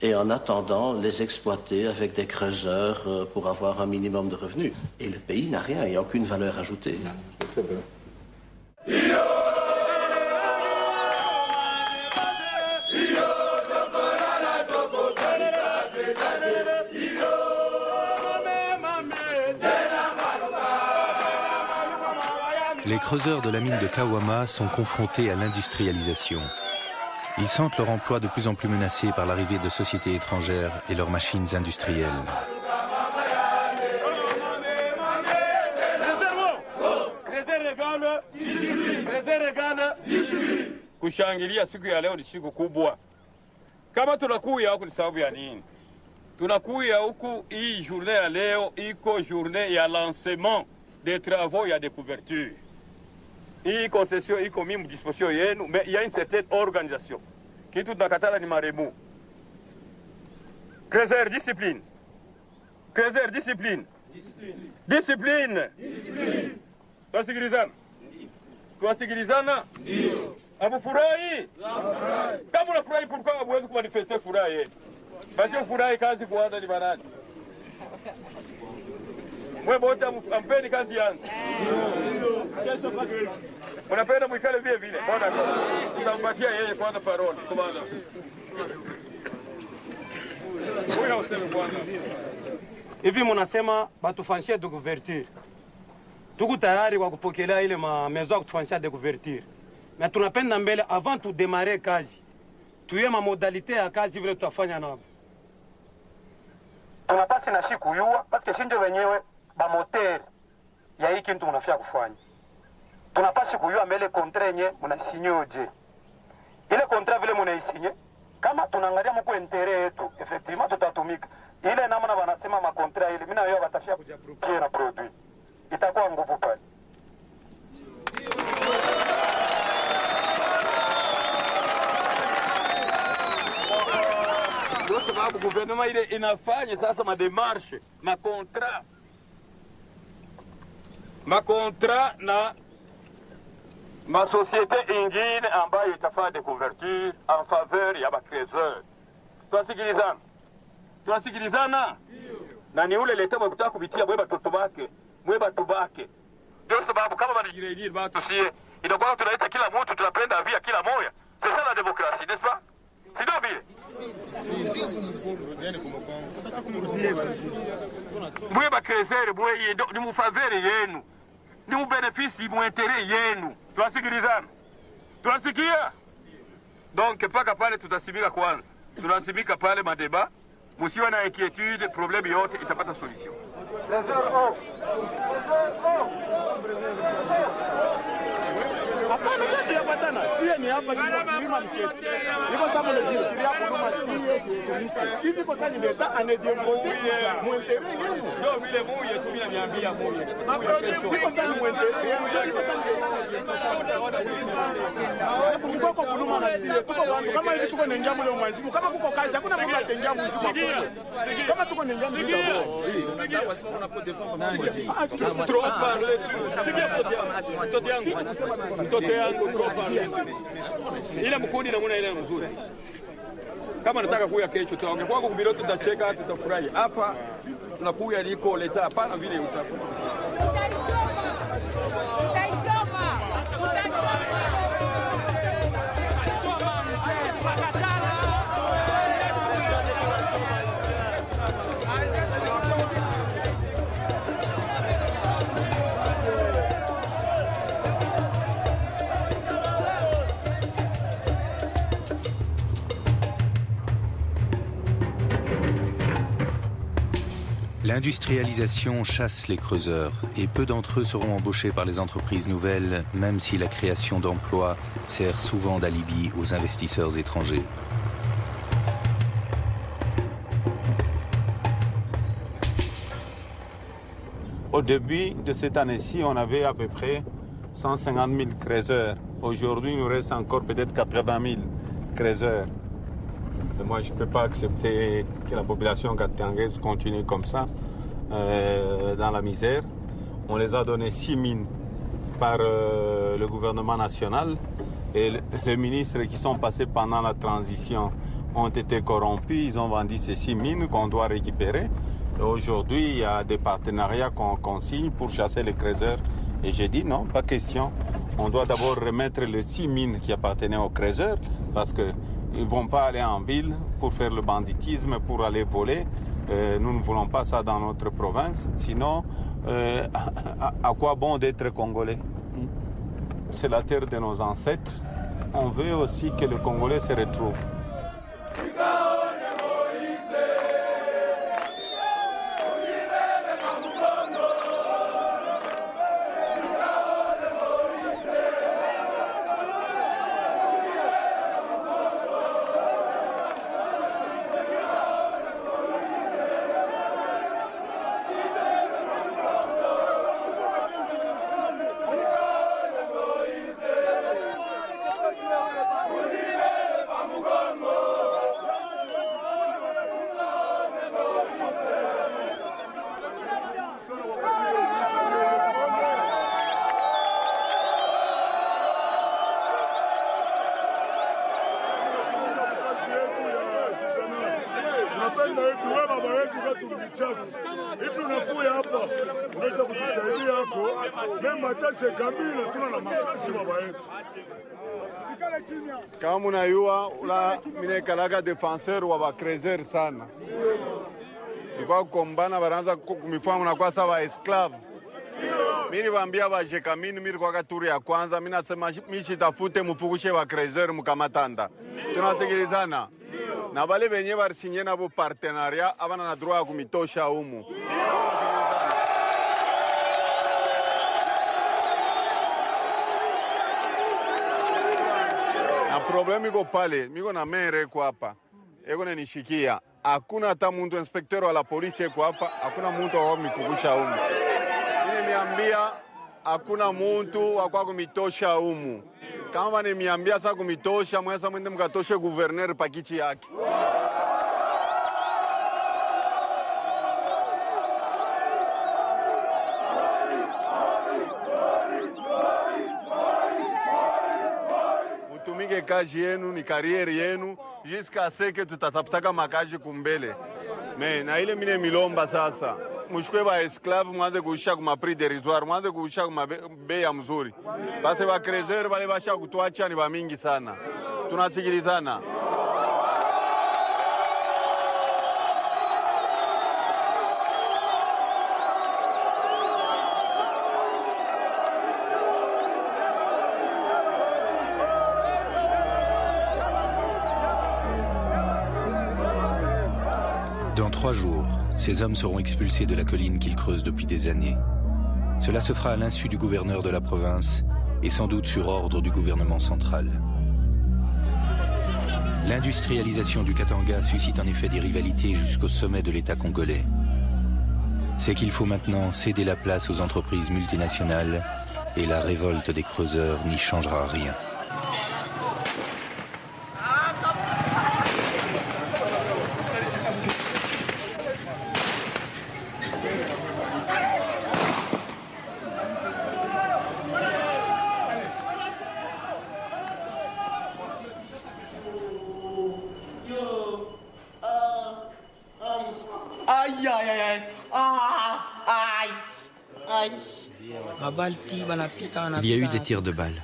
Et en attendant, les exploiter avec des creuseurs pour avoir un minimum de revenus. Et le pays n'a rien, il n'y a aucune valeur ajoutée. C'est vrai. Les creuseurs de la mine de Kawama sont confrontés à l'industrialisation. Ils sentent leur emploi de plus en plus menacé par l'arrivée de sociétés étrangères et leurs machines industrielles. Kushangilia siku ya leo ni siku kubwa. Kama tunakuya huku ni sababu ya nini? Tunakuya huku, hii journée ya leo iko journée ya lancement des travaux ya découverture. Hii concession iko mimi disposition yenu, mais il y a une certaine organisation. Kitu tunakatala ni maremu. Creuseur discipline. Creuseur discipline. Discipline. Discipline. Tunasikilizana? Tunasikilizana? Ndio. Hamufurahi? Tunafurahi. Kama unafurahi, pourquoi hamwezi kumanifeste furaha yenu? Basi ufurahi, kazi kuanza ni banani? Mwe bote ampeni kazi yangu. Unapenda mwikale vile vile. Bwana, tutampatia yeye kwanza parole. Komanda. Wewe useme bwana. Hivi mnasema batufanyie de couverture. Tuko tayari kwa kupokelea ile mamezo ya kutufanyia de couverture. Na tunapenda mbele avant tu démarrer kazi. Tuye ma modalité ya kazi vile tutafanya nao. Tunapasi na siku yua parce que shinjo wenyewe ba moteur ya hii kitu mnafia kufanya. Tunapasi kujua mbele contrat yenye mnasinyoje. Ile contrat vile mnaisinye, kama tunaangalia mko intérêt yetu, effectivement tutatumika. Ile namna wanasema ma contrat ile, mimi na wewe watafia kujapropier na produit. Itakuwa nguvu pale. Ndio sababu gouvernement ile inafanya sasa mademarshe, makontra na masosiete ingine ambayo itafanya de couverture en faveur ya bakreuzeur. Tunasikilizana? Tunasikilizana? na ni ule leta mwekutaka kupitia mwe batoto bake, mwe batu bake. Ndio sababu kama banajirejea batu sie, inakuwa tunaita kila mtu tunapenda via kila moya. C'est ça la démocratie, n'est-ce pas? C'est ndio vile. Mwe bakresere mwe ni mufavere yenu. Ni mubenefisi muintere yenu. Tunasikilizana. Tunasikia? Donc paka pale tutasimika kwanza. Tunasimika pale madeba. Musiwe na inquiétude, problème yote itapata solution. Hapana kitu yapatana. Sie ni hapa kilima mchezo. Niko sababu ndio jiria huduma sie kutumika. Hivi kwa sababu leta anediempoze muintere yenu. Ndio vile muye tu bila niambia muye. Niko sababu muintere yenu. Niko sababu niko kwa kuluma na sie. Tuko watu kama hivi tuko nengia mule mwanzimu. Kama kuko kazi hakuna mtu atengia mwanzimu. Kama tuko nengia mule. Sasa wasema unapodefend trop parler. Mtoto yangu trop parler. Ile mkundi namuna ile mzuri. Kama nataka kuya kesho tutaongea kwangu kubilo, tutacheka, tutafurahi. Hapa tunakuya liko leta hapana vile utakuwa. L'industrialisation chasse les creuseurs et peu d'entre eux seront embauchés par les entreprises nouvelles, même si la création d'emplois sert souvent d'alibi aux investisseurs étrangers. Au début de cette année-ci, on avait à peu près 150 000 creuseurs. Aujourd'hui, il nous reste encore peut-être 80 000 creuseurs. Et moi, je ne peux pas accepter que la population katangaise continue comme ça, dans la misère. On les a donné 6 mines par le gouvernement national. Et les ministres qui sont passés pendant la transition ont été corrompus. Ils ont vendu ces 6 mines qu'on doit récupérer. Aujourd'hui, il y a des partenariats qu'on signe pour chasser les creuseurs. Et j'ai dit non, pas question. On doit d'abord remettre les 6 mines qui appartenaient aux creuseurs parce qu'ils ne vont pas aller en ville pour faire le banditisme, pour aller voler. Nous ne voulons pas ça dans notre province. Sinon, à quoi bon d'être congolais? C'est la terre de nos ancêtres. On veut aussi que le Congolais se retrouve. Kama munayua ula minekalaga defenseur wa bakrezer sana. Kwa kukombana baranza kumifamu na kwa sawa esclave. Mimi bambia ba jekamini mimi kwa katuri ya kwanza mimi nasema mishi tafute mufugushe bakrezer mukamatanda. Tunasikilizana. Na bale benye barsinye na bo partenariat abana na droit ya kumitosha humu. Na problemi iko pale, miko na mere kwa hapa. Eko nishikia. Hakuna hata mtu inspecteur wa la polisi kwa hapa, hakuna mtu wa kumifugusha humu. Mimi niambia hakuna mtu wa kwa kumitosha humu. Kama niambia sasa kumitosha, mweza mwende mkatoshe gouverneur pakichi yake. Mutumike kazi yenu, ni karieri yenu, jusqu'à ce que tutatafutaka makazi kumbele. Mais na ile mine milomba sasa mushukwe ba esclave mwanze kuisha kuma prix dérisoire mwanze kuisha kuma bei ya mzuri basi ba creuser wale basha kutuacha ni ba mingi sana tunasikilizana. Dans 3 jours, ces hommes seront expulsés de la colline qu'ils creusent depuis des années. Cela se fera à l'insu du gouverneur de la province et sans doute sur ordre du gouvernement central. L'industrialisation du Katanga suscite en effet des rivalités jusqu'au sommet de l'État congolais. C'est qu'il faut maintenant céder la place aux entreprises multinationales et la révolte des creuseurs n'y changera rien. Il y a eu des tirs de balles.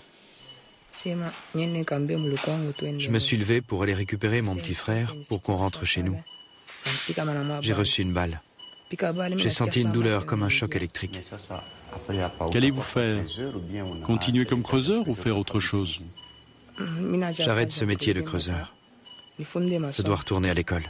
Je me suis levé pour aller récupérer mon petit frère pour qu'on rentre chez nous. J'ai reçu une balle. J'ai senti une douleur comme un choc électrique. Qu'allez-vous faire? Continuer comme creuseur ou faire autre chose? J'arrête ce métier de creuseur. Je dois retourner à l'école.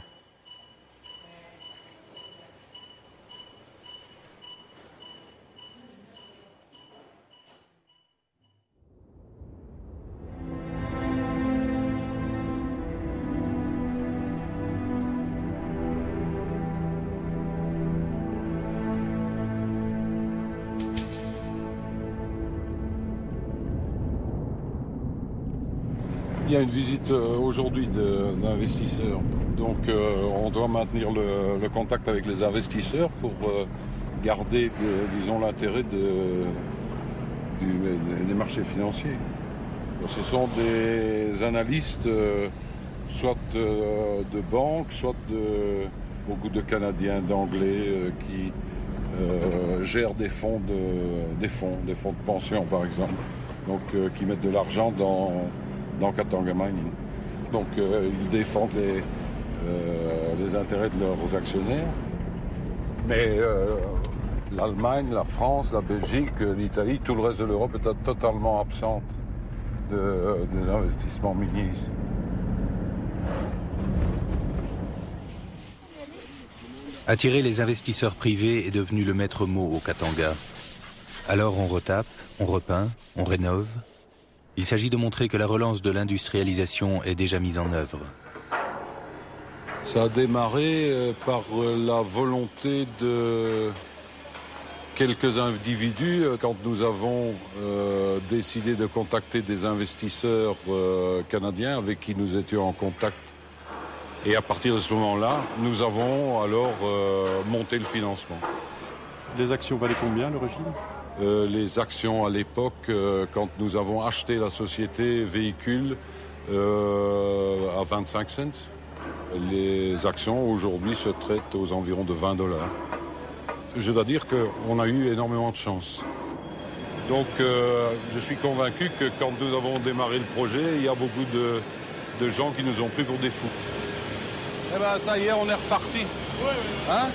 Il y a une visite aujourd'hui d'investisseurs. Donc on doit maintenir le contact avec les investisseurs pour garder, disons, l'intérêt des marchés financiers. Ce sont des analystes, soit de banques, soit beaucoup de Canadiens, d'Anglais qui gèrent des fonds de pension, par exemple, donc qui mettent de l'argent dans Katanga Mining. Donc ils défendent les intérêts de leurs actionnaires. Mais l'Allemagne, la France, la Belgique, l'Italie, tout le reste de l'Europe est totalement absente des investissements miniers. Attirer les investisseurs privés est devenu le maître mot au Katanga. Alors on retape, on repeint, on rénove. Il s'agit de montrer que la relance de l'industrialisation est déjà mise en œuvre. Ça a démarré par la volonté de quelques individus quand nous avons décidé de contacter des investisseurs canadiens avec qui nous étions en contact. Et à partir de ce moment-là, nous avons alors monté le financement. Les actions valaient combien, le régime ? Les actions à l'époque, quand nous avons acheté la société véhicule à 25 cents, les actions aujourd'hui se traitent aux environs de $20. Je dois dire qu'on a eu énormément de chance. Donc je suis convaincu que quand nous avons démarré le projet, il y a beaucoup de gens qui nous ont pris pour des fous. Eh bien ça y est, on est reparti. Hein ?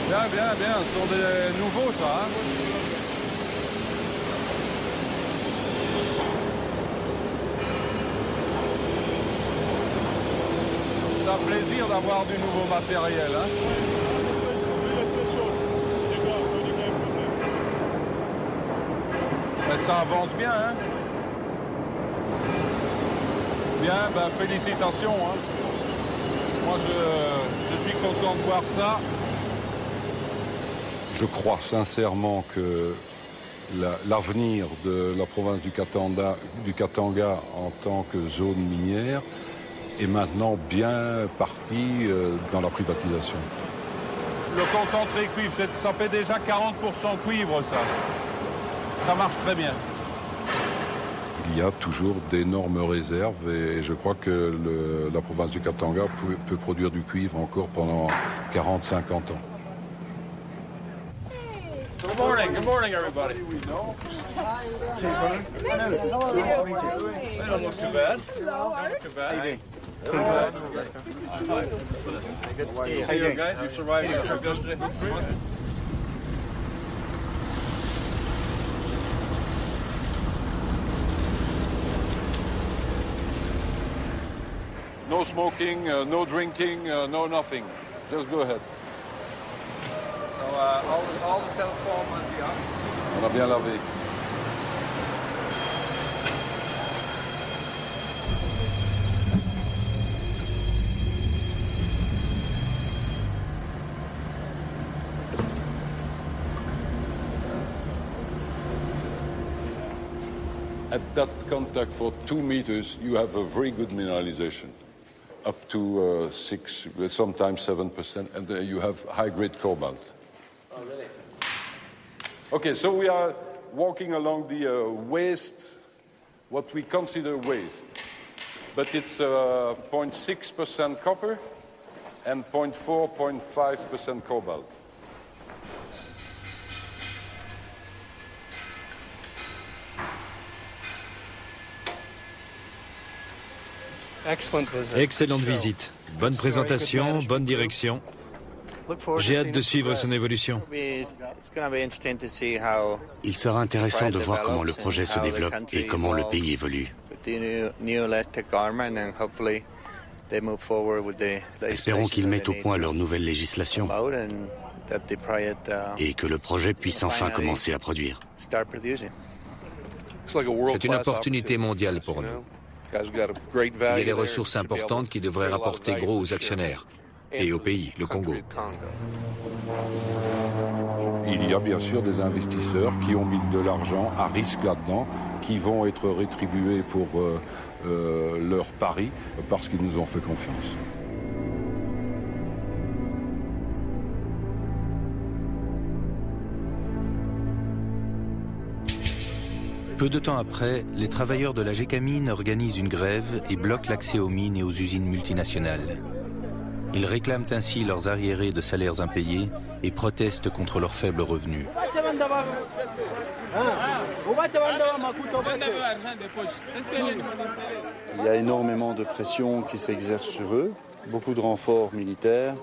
Bien, bien, bien. Ce sont des nouveaux, ça. Hein. Ça fait plaisir d'avoir du nouveau matériel. Hein. Mais ça avance bien. Hein. Bien, ben, félicitations. Hein. Moi, je suis content de voir ça. Je crois sincèrement que l'avenir de la province du Katanga en tant que zone minière est maintenant bien parti dans la privatisation. Le concentré cuivre, ça fait déjà 40% cuivre, ça. Ça marche très bien. il y a toujours d'énormes réserves et je crois que la province du Katanga peut produire du cuivre encore pendant 40-50 ans. So good morning everybody. They don't look too bad. Not too bad. Good to see you. How you doing, guys? You survived your trip yesterday? No smoking, no drinking, no nothing. Just go ahead. So all the cell phone must be off. On a bien lavé. At that contact for 2 meters, you have a very good mineralization, up to 6, sometimes 7%, and you have high-grade cobalt. Oh, really? Okay, so we are walking along the waste, what we consider waste, but it's 0.6% copper and 0.4-0.5% cobalt. Excellente visite, bonne présentation, bonne direction. J'ai hâte de suivre son évolution. Il sera intéressant de voir comment le projet se développe et comment le pays évolue. Espérons qu'ils mettent au point leur nouvelle législation et que le projet puisse enfin commencer à produire. C'est une opportunité mondiale pour nous. Il y a des ressources importantes qui devraient rapporter gros aux actionnaires et au pays, le Congo. Il y a bien sûr des investisseurs qui ont mis de l'argent à risque là-dedans, qui vont être rétribués pour leur pari parce qu'ils nous ont fait confiance. Peu de temps après, les travailleurs de la Gécamine organisent une grève et bloquent l'accès aux mines et aux usines multinationales. Ils réclament ainsi leurs arriérés de salaires impayés et protestent contre leurs faibles revenus. Il y a énormément de pression qui s'exerce sur eux, beaucoup de renforts militaires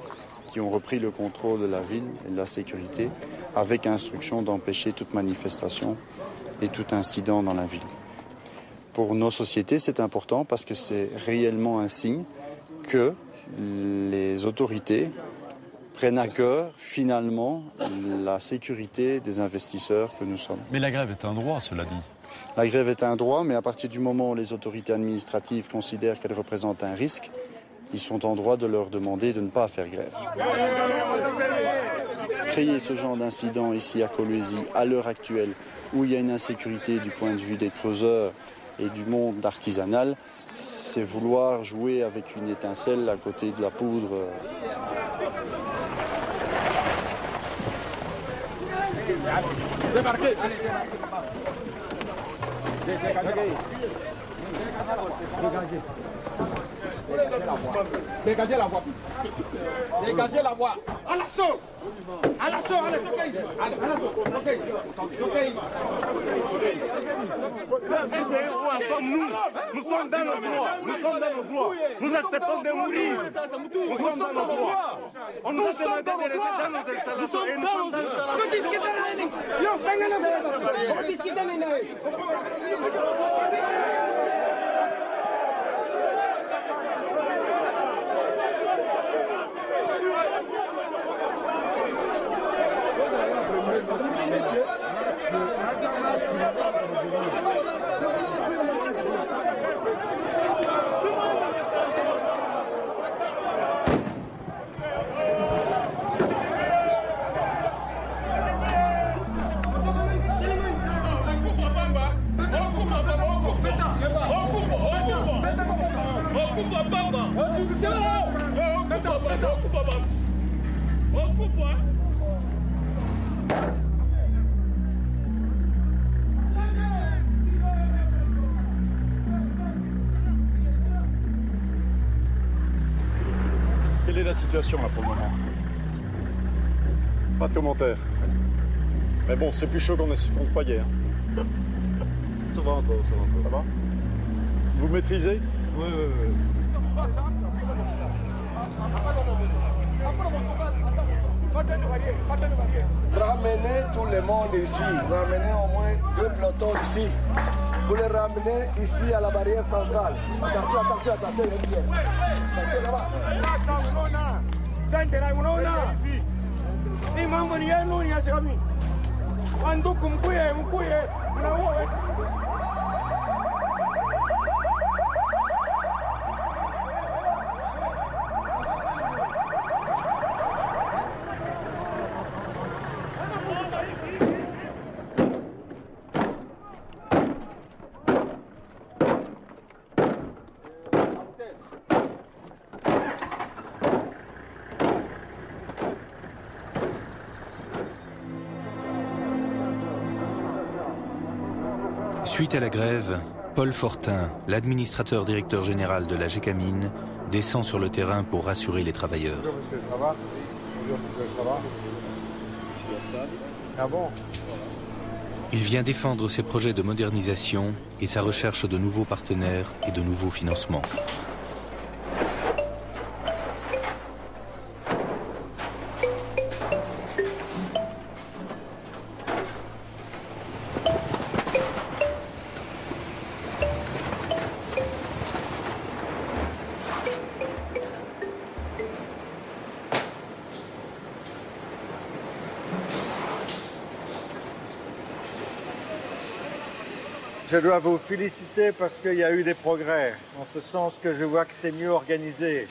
qui ont repris le contrôle de la ville et de la sécurité, avec instruction d'empêcher toute manifestation et tout incident dans la ville. Pour nos sociétés, c'est important parce que c'est réellement un signe que les autorités prennent à cœur finalement la sécurité des investisseurs que nous sommes. Mais la grève est un droit, cela dit. La grève est un droit, mais à partir du moment où les autorités administratives considèrent qu'elle représente un risque, ils sont en droit de leur demander de ne pas faire grève. Créer ce genre d'incident ici à Kolwezi, à l'heure actuelle, où il y a une insécurité du point de vue des creuseurs et du monde artisanal, c'est vouloir jouer avec une étincelle à côté de la poudre. Dégagez la voie. Dégagez la voie. À l'assaut. À l'assaut, allez, allez, à l'assaut. Nous sommes dans nos droits. Nous sommes dans nos droits. Nous acceptons de mourir. Nous sommes dans nos droits. On nous a demandé de rester dans nos installations. Nous sommes dans nos installations. Quelle est la situation là pour le moment? Pas de commentaire. Mais bon, c'est plus chaud qu'on le croyait. Hein. Ça va encore, ça va encore. Ça va? Vous maîtrisez? Oui, oui, oui. Ramenez tout le monde ici. Ramenez au moins 2 pelotons ici. Vous les ramenez ici à la barrière centrale. Attention, attention, attention, il est bien. Attention là-bas. Suite à la grève, Paul Fortin, l'administrateur directeur général de la Gécamine, descend sur le terrain pour rassurer les travailleurs. Bonjour monsieur, ça va? Bonjour monsieur, ça va? Ah bon? Il vient défendre ses projets de modernisation et sa recherche de nouveaux partenaires et de nouveaux financements. Je dois vous féliciter parce qu'il y a eu des progrès, en ce sens que je vois que c'est mieux organisé.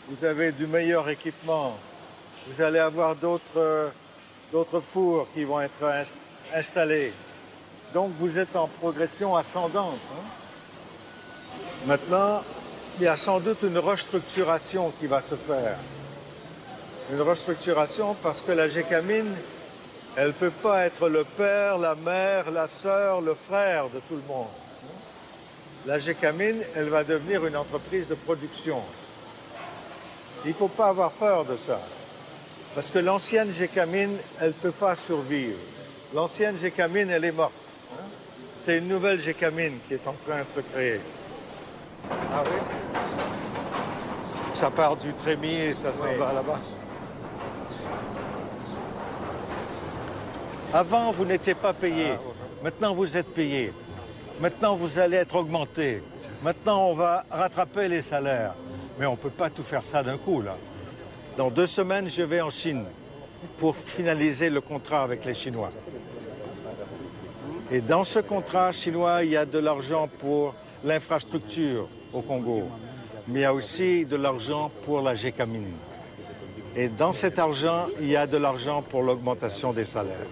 Vous avez du meilleur équipement. Vous allez avoir d'autres fours qui vont être installés. Donc vous êtes en progression ascendante. Hein? Maintenant, il y a sans doute une restructuration qui va se faire. Une restructuration parce que la Gécamine, elle ne peut pas être le père, la mère, la sœur, le frère de tout le monde. La Gécamine, elle va devenir une entreprise de production. Il ne faut pas avoir peur de ça. Parce que l'ancienne Gécamine, elle ne peut pas survivre. L'ancienne Gécamine, elle est morte. C'est une nouvelle Gécamine qui est en train de se créer. Ah oui? Ça part du trémies et ça s'en va là-bas. Avant, vous n'étiez pas payé. Maintenant, vous êtes payé. Maintenant, vous allez être augmenté. Maintenant, on va rattraper les salaires. Mais on ne peut pas tout faire ça d'un coup, là. Dans 2 semaines, je vais en Chine pour finaliser le contrat avec les Chinois. Et dans ce contrat chinois, il y a de l'argent pour l'infrastructure au Congo. Mais il y a aussi de l'argent pour la Gécamine. Et dans cet argent, il y a de l'argent pour l'augmentation des salaires.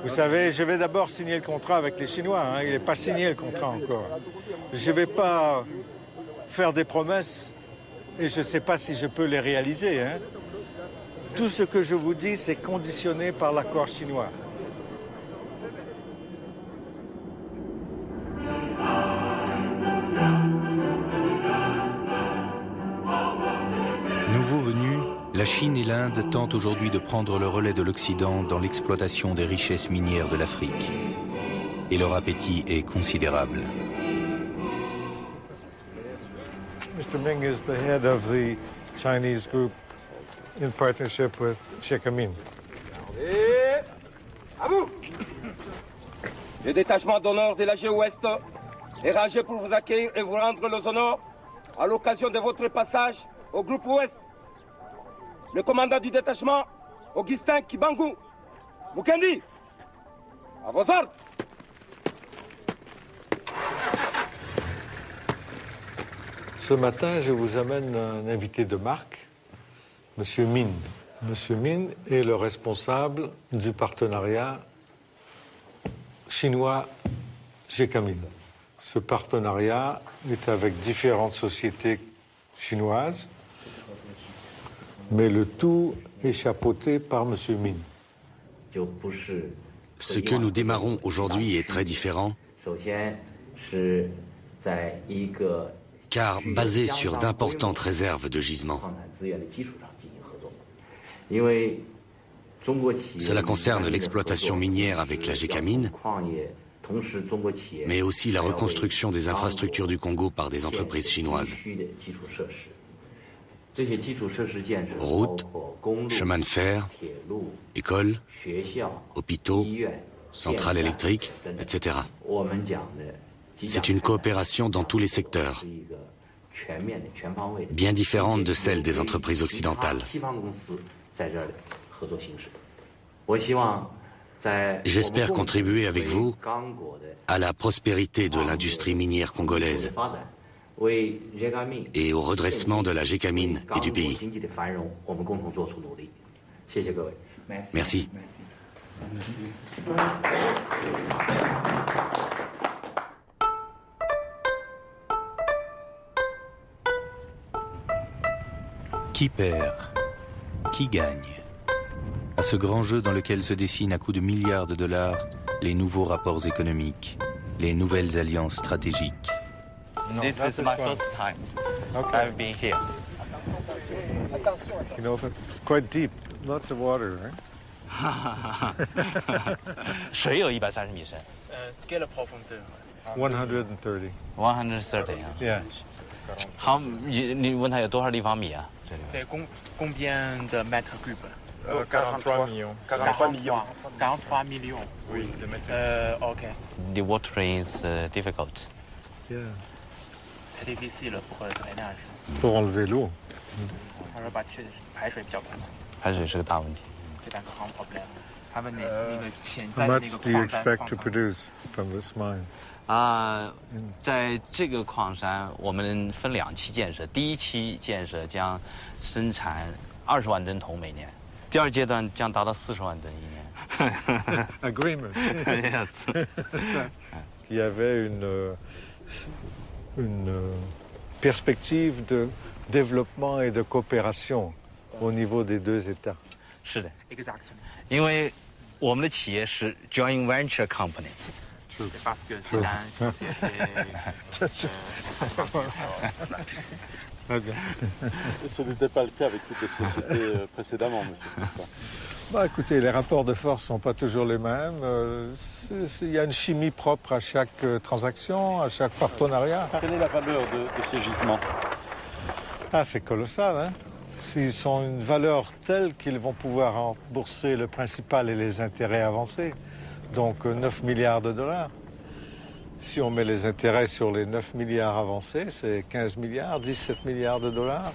Vous savez, je vais d'abord signer le contrat avec les Chinois. Hein. Il n'est pas signé le contrat encore. Je ne vais pas faire des promesses et je ne sais pas si je peux les réaliser. Hein. Tout ce que je vous dis, c'est conditionné par l'accord chinois. Nouveau venu, la Chine et l'Inde tentent aujourd'hui de prendre le relais de l'Occident dans l'exploitation des richesses minières de l'Afrique. Et leur appétit est considérable. Mr. Ming is the head of the Chinese group in partnership with Gécamine. Et à vous! Le détachement d'honneur de l'AG Ouest est rangé pour vous accueillir et vous rendre les honneurs à l'occasion de votre passage au groupe Ouest. Le commandant du détachement, Augustin Kibangu. Mukendi, à vos ordres. Ce matin, je vous amène un invité de marque, M. Min. M. Min est le responsable du partenariat chinois-Gécamine. Ce partenariat est avec différentes sociétés chinoises, mais le tout est chapeauté par M. Min. Ce que nous démarrons aujourd'hui est très différent. car basé sur d'importantes réserves de gisements. Cela concerne l'exploitation minière avec la Gécamine, mais aussi la reconstruction des infrastructures du Congo par des entreprises chinoises. Routes, chemins de fer, écoles, hôpitaux, centrales électriques, etc. C'est une coopération dans tous les secteurs, bien différente de celle des entreprises occidentales. J'espère contribuer avec vous à la prospérité de l'industrie minière congolaise et au redressement de la Gécamine et du pays. Merci. Qui perd? Qui gagne? À ce grand jeu dans lequel se dessinent à coups de milliards de dollars les nouveaux rapports économiques, les nouvelles alliances stratégiques. This is my first time. I've been here. You know, it's quite deep. Lots of water, right? 水有130米深。Quelle profondeur? 130. 130啊。Yeah. 好，你问他有多少立方米啊？这里。C'est combien de mètres cubes? 43 millions. 43 millions. 43 millions. Oui, de mètres. OK. The water is difficult. Yeah. Très difficile pour drainage. Pour enlever l'eau. 他说排水比较困难。排水是个大问题。这两个行 problem。他问那个潜 How 在的那 much 个 do you 矿山 expect to produce from this mine? 在这个矿山，我们分2期建设。第1期建设将生产20万吨铜每年，第2阶段将达到40万吨一年。Agreement. Yes. Il y avait une perspective de développement et de coopération au niveau des 2 États. 是的 Exactement. 因为我们的企业是 joint venture company。Parce que c'est une société. Et ce n'était pas le cas avec toutes les sociétés précédemment, monsieur. Bah, écoutez, les rapports de force ne sont pas toujours les mêmes. Il y a une chimie propre à chaque transaction, à chaque partenariat. Quelle est la valeur de ces gisements? Ah, c'est colossal, hein? S'ils ont une valeur telle qu'ils vont pouvoir rembourser le principal et les intérêts avancés, donc 9 milliards de dollars. Si on met les intérêts sur les 9 milliards avancés, c'est 15 milliards, 17 milliards de dollars.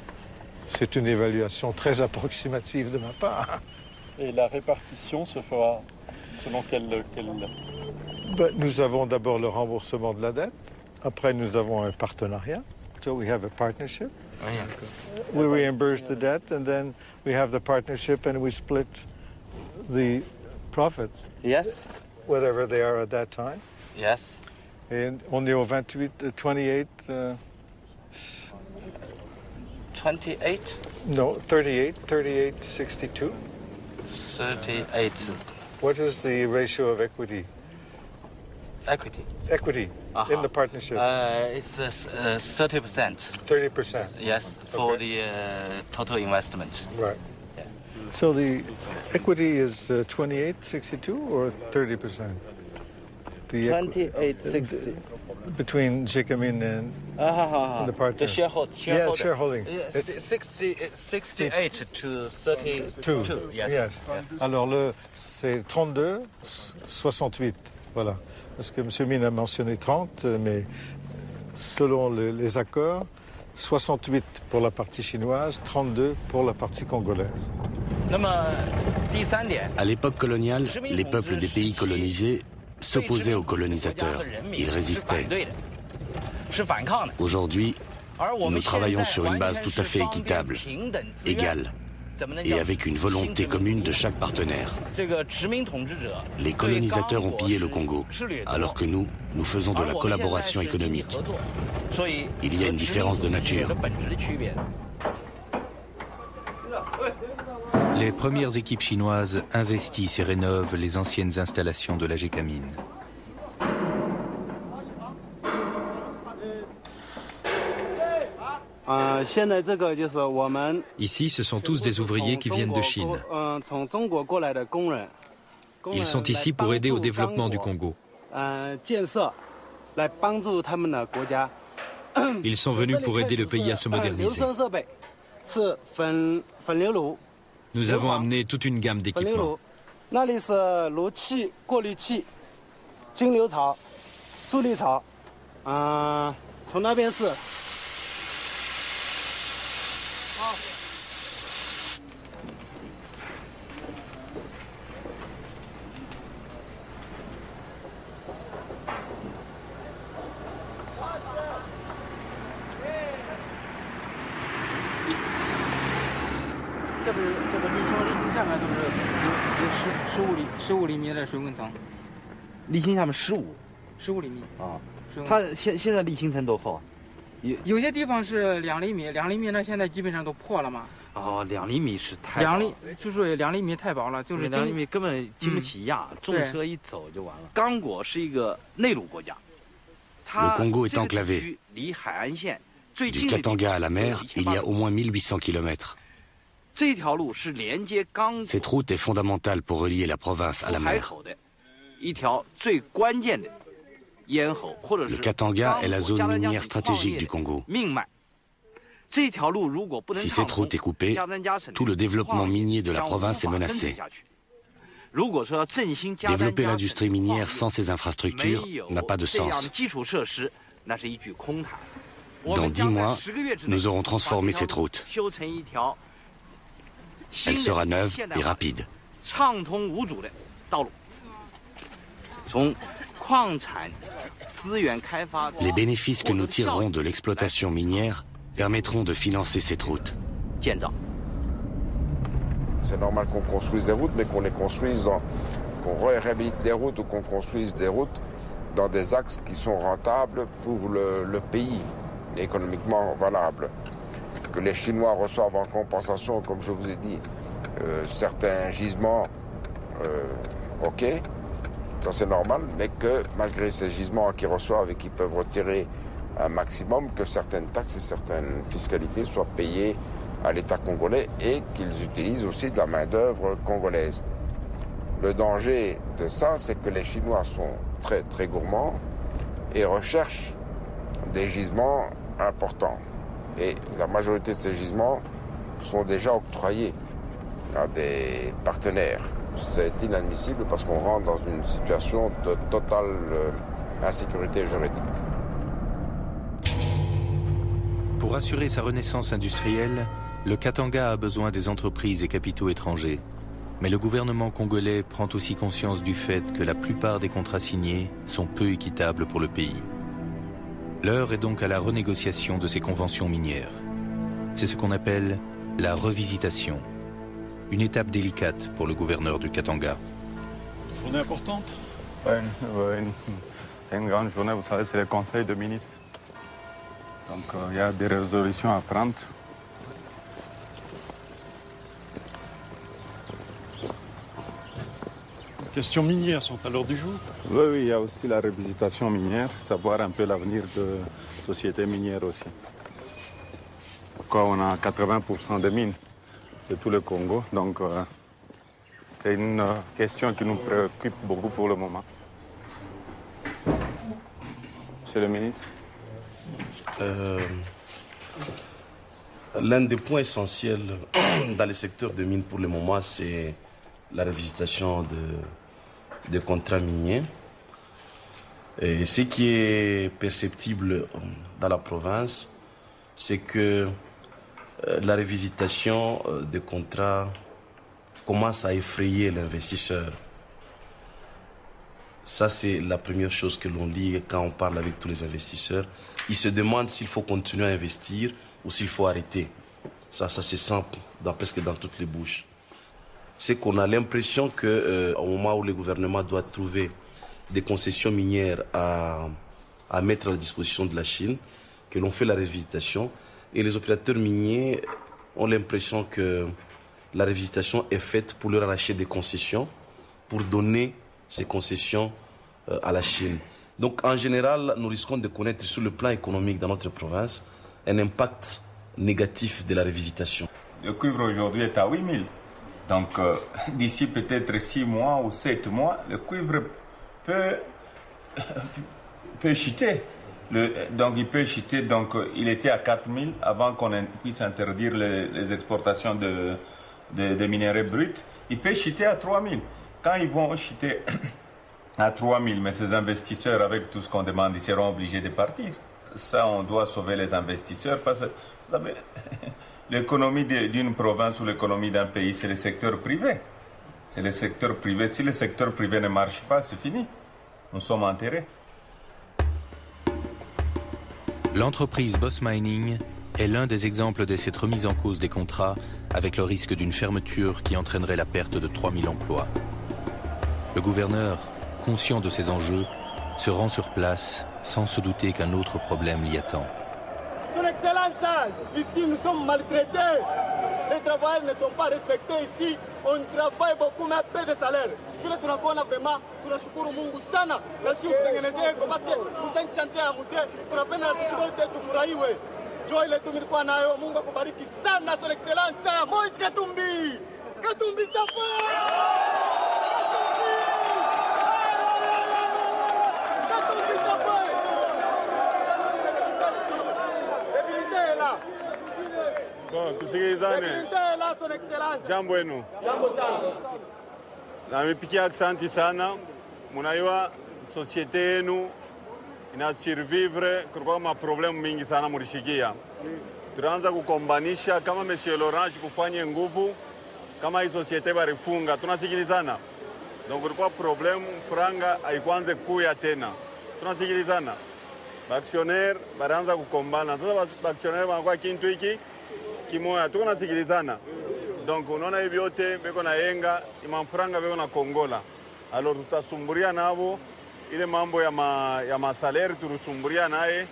C'est une évaluation très approximative de ma part. Et la répartition se fera selon quelle... Ben, nous avons d'abord le remboursement de la dette. Après, nous avons un partenariat. So we have a partnership. We reimburse the debt, and then we have the partnership, and we split the profits. Yes. Whatever they are at that time. Yes. Et on est au 28. 28? No, 38, 62. 38. What is the ratio of equity? Equity. Equity in the partnership. It's 30%. 30%. Yes, for the total investment. Right. Yeah. So the equity is 28.62 or 30%? 28.60. Between Gécamine and the partner. The shareholder. Yeah, shareholding. 68 to 32. Yes. Alors c'est 32, 68. Voilà. Parce que M. Mine a mentionné 30, mais selon les accords, 68 pour la partie chinoise, 32 pour la partie congolaise. À l'époque coloniale, les peuples des pays colonisés s'opposaient aux colonisateurs. Ils résistaient. Aujourd'hui, nous travaillons sur une base tout à fait équitable, égale, et avec une volonté commune de chaque partenaire. Les colonisateurs ont pillé le Congo, alors que nous faisons de la collaboration économique. Il y a une différence de nature. Les premières équipes chinoises investissent et rénovent les anciennes installations de la Gécamine. Ici, ce sont tous des ouvriers qui viennent de Chine. Ils sont ici pour aider au développement du Congo. Ils sont venus pour aider le pays à se moderniser. Nous avons amené toute une gamme d'équipements. Le Congo est enclavé. Du Katanga à la mer, il y a au moins 1800 km. Cette route est fondamentale pour relier la province à la mer. Le Katanga est la zone minière stratégique du Congo. Si cette route est coupée, tout le développement minier de la province est menacé. Développer l'industrie minière sans ces infrastructures n'a pas de sens. Dans 10 mois, nous aurons transformé cette route. Elle sera neuve et rapide. Les bénéfices que nous tirerons de l'exploitation minière permettront de financer cette route. C'est normal qu'on construise des routes, mais qu'on les construise qu'on réhabilite des routes ou qu'on construise des routes dans des axes qui sont rentables pour le pays, économiquement valables. Que les Chinois reçoivent en compensation, comme je vous ai dit, certains gisements, ok, ça c'est normal, mais que malgré ces gisements qu'ils reçoivent et qu'ils peuvent retirer un maximum, que certaines taxes et certaines fiscalités soient payées à l'État congolais et qu'ils utilisent aussi de la main-d'œuvre congolaise. Le danger de ça, c'est que les Chinois sont très très gourmands et recherchent des gisements importants. Et la majorité de ces gisements sont déjà octroyés à des partenaires. C'est inadmissible parce qu'on rentre dans une situation de totale insécurité juridique. Pour assurer sa renaissance industrielle, le Katanga a besoin des entreprises et capitaux étrangers. Mais le gouvernement congolais prend aussi conscience du fait que la plupart des contrats signés sont peu équitables pour le pays. L'heure est donc à la renégociation de ces conventions minières. C'est ce qu'on appelle la revisitation. Une étape délicate pour le gouverneur du Katanga. Journée importante. Oui, une grande journée, vous savez, c'est le Conseil de ministres. Donc il y a des résolutions à prendre. Les questions minières sont à l'ordre du jour. Oui, il y a aussi la revisitation minière, savoir un peu l'avenir de sociétés minières aussi. Pourquoi on a 80% des mines de tout le Congo, donc c'est une question qui nous préoccupe beaucoup pour le moment. Monsieur le ministre. L'un des points essentiels dans le secteur des mines pour le moment, c'est la revisitation des contrats miniers. Et ce qui est perceptible dans la province, c'est que la revisitation des contrats commence à effrayer l'investisseur. Ça, c'est la première chose que l'on lit quand on parle avec tous les investisseurs. Ils se demandent s'il faut continuer à investir ou s'il faut arrêter. Ça se sent presque dans toutes les bouches. C'est qu'on a l'impression qu'au moment où le gouvernement doit trouver des concessions minières à mettre à la disposition de la Chine, que l'on fait la revisitation, et les opérateurs miniers ont l'impression que la revisitation est faite pour leur arracher des concessions, pour donner ces concessions à la Chine. Donc en général, nous risquons de connaître sur le plan économique dans notre province un impact négatif de la révisitation. Le cuivre aujourd'hui est à 8 000. Donc d'ici peut-être 6 mois ou 7 mois, le cuivre peut chuter. Donc il peut chuter, donc il était à 4 000 avant qu'on puisse interdire les exportations de minerais bruts. Il peut chuter à 3 000. Quand ils vont chuter à 3 000, mais ces investisseurs, avec tout ce qu'on demande, ils seront obligés de partir. Ça, on doit sauver les investisseurs parce que, vous savez, l'économie d'une province ou l'économie d'un pays, c'est le secteur privé. C'est le secteur privé. Si le secteur privé ne marche pas, c'est fini. Nous sommes enterrés. L'entreprise Boss Mining est l'un des exemples de cette remise en cause des contrats avec le risque d'une fermeture qui entraînerait la perte de 3 000 emplois. Le gouverneur, conscient de ces enjeux, se rend sur place sans se douter qu'un autre problème l'y attend. Son Excellence, ici nous sommes maltraités. Les travailleurs ne sont pas respectés ici. On travaille beaucoup mais peu de salaire. Vile tunakuona vraiment tunashukuru Mungu sana na sisi tutengenezee kwa sababu msanyi chantia ya mzee tunapenda na sisi wote tufurahiwe. Joy ile tumilikuwa nayo, Mungu akubariki sana Son Excellence Moise Katumbi. Katumbi chapa. Katumbi chapa. Debilité là. Bon, tusikilizane. Debilité là Son Excellence. Jambo wenu. Jambo sana. Namepikia aksanti sana. Munaiwa societe yenu ina survivre kulikuwa maproblemu mingi sana mulishikia. Tunaanza kukombanisha kama Monsieur Laurent kufanye nguvu kama hii societe barifunga. Tunasikilizana. Donc kulikuwa problemu franga haikuanze kuya tena. Tunasikilizana. Actionnaire baraanza kukombana. Sasa actionnaire wanakuwa kintu hiki kimoya. Tunasikilizana. Donc unaona hivi yote beko na yenga imamfranga beko na Kongola. Alors tutasumburia nabo ile mambo ya masalari turusumburia naye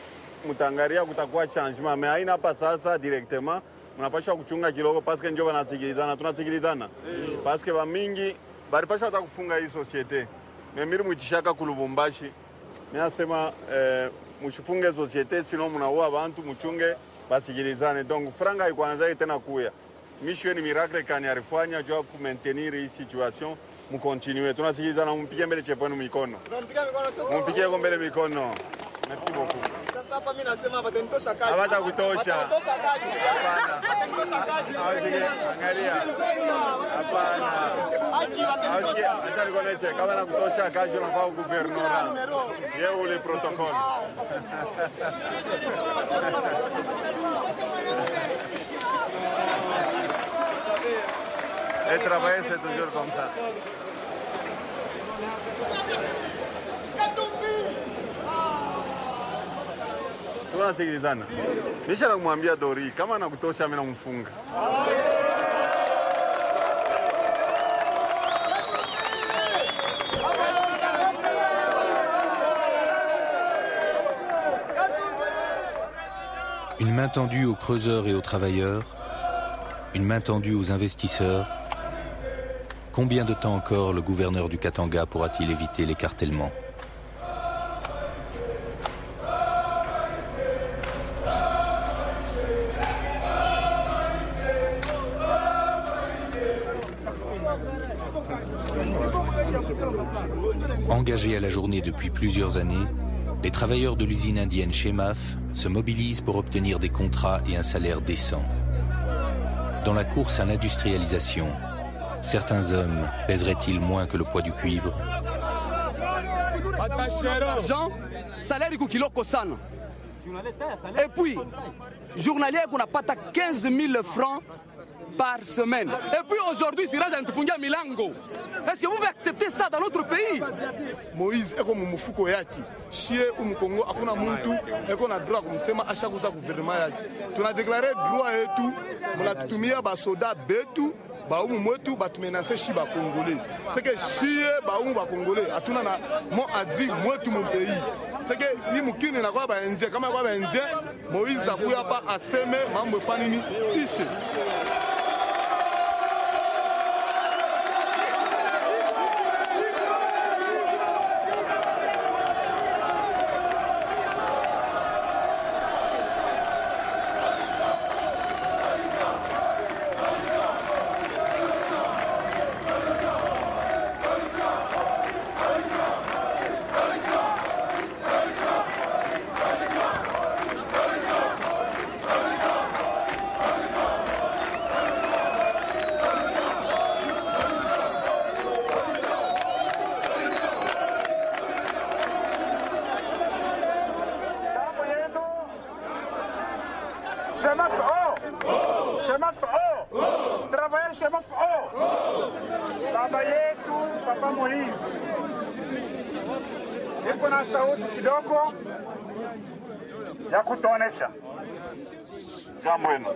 mutangaria kutakuwa changement mais haina hapa sasa directement mnapasha kuchunga kidogo parce que ndio wanasikilizana tunasikilizana parce que ba mingi baripasha hata kufunga hii societe mais mimi mwitishaka kulubumbashi nasema mshifunge societe sino mnaua abantu mchunge basikilizane donc franga ikwanza tena kuya mission ni miracle kani alifanya jua ku maintenir hii situation mukontinue tunasikilizana mpige mbele cheponi mikono mpige mbele mikono merci beaucoup sasa hapa mimi nasema batanitosha kazi hata kutosha batanitosha kazi hapana batanitosha kazi angalia hapana acha nikoneshe kama na kutosha kazi unafaa guvernora yeye ule protocole Et travailler, c'est toujours comme ça. Tunasikilizana. Nisha namwambia Dori kama nakutosha mimi namfunga. Une main tendue aux creuseurs et aux travailleurs, une main tendue aux investisseurs. Combien de temps encore le gouverneur du Katanga pourra-t-il éviter l'écartèlement ? Engagés à la journée depuis plusieurs années, les travailleurs de l'usine indienne Chemaf se mobilisent pour obtenir des contrats et un salaire décent. Dans la course à l'industrialisation, certains hommes pèseraient-ils moins que le poids du cuivre ? Jean, salaire kiloko sana. Et puis, journalier qu'on a pas 15 000 francs par semaine. Et puis aujourd'hui, Siraj Antufungia Milango. Est-ce que vous pouvez accepter ça dans notre pays? Moïse eko mumufuko yake. Shie umukongo hakuna muntu eko na droit kumsema ashakuza gouvernement yake. Tunadeklare droit yetu, mnatutumia basoda betu, baumu mwetu batumenase shi ba Congolais. C'est que shie baumu ba Congolais atuna na mo adi mwetu mon pays. C'est que yi mukini na kwa ba indien kama kwa ba indien Moïse akuya pa aseme mambo fanini ishe. Baba yetu Papa Moïse, iko na sauti kidogo ya kutuonesha jambo hilo.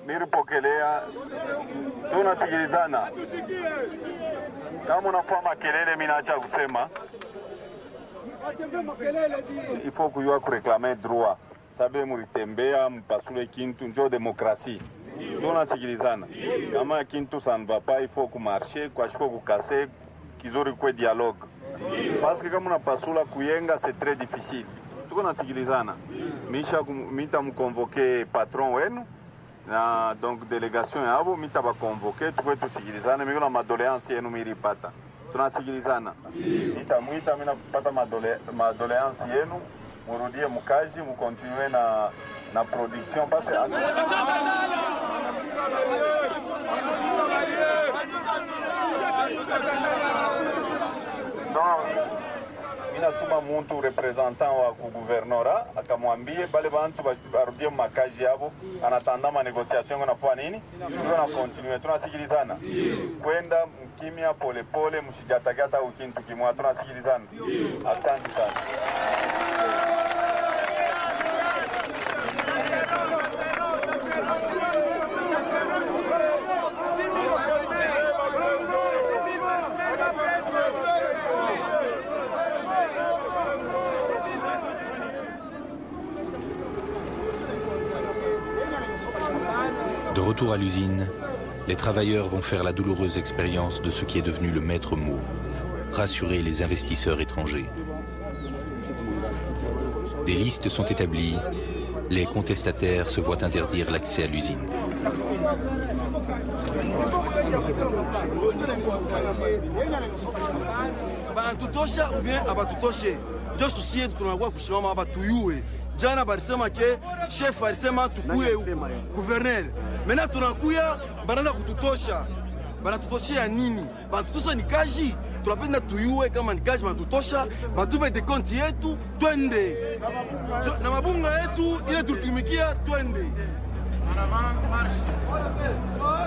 Nilipokelea, tunasikilizana. Kama unafanya makelele, mimi naacha kusema. Il faut kujua kureklame droit. Sabe mulitembea mpasule kintu njo demokrasi. Tunasikilizana. Kama kintu ça ne va pas, il faut kumarcher, kwa shiko kukase, kizuri kwe dialogue. Parce que kama unapasula kuyenga, c'est très difficile. Tunasikilizana. Mita mkonvoke patron wenu na donc délégation yabo mita ba convoquer tukwe tusikilizane mimi na madoléance yenu miripata. Tunasikilizana. Mita mina pata madoléance yenu murudie mukaji mukontinue na production parce que inatuma muntu representant wa kuguvernora akamwambie bale bantu barudie makazi yabo anatanda ma negotiation na kwa nini tuna continue tunasikilizana kwenda mkimya pole pole mshijatakata ukintu kimwa tunasikilizana. Asante sana. De retour à l'usine, les travailleurs vont faire la douloureuse expérience de ce qui est devenu le maître mot, rassurer les investisseurs étrangers. Des listes sont établies, les contestataires se voient interdire l'accès à l'usine. Jana barisema ke chef alisema tukuye gouverneur. Mena tunakuya banaanza kututosha. Banatutoshia nini? Banatutosha ni kaji. Tunapenda tuyue kama ni kaji banatutosha, batupe de compte yetu twende. Na mabunga yetu ile tutumikia twende.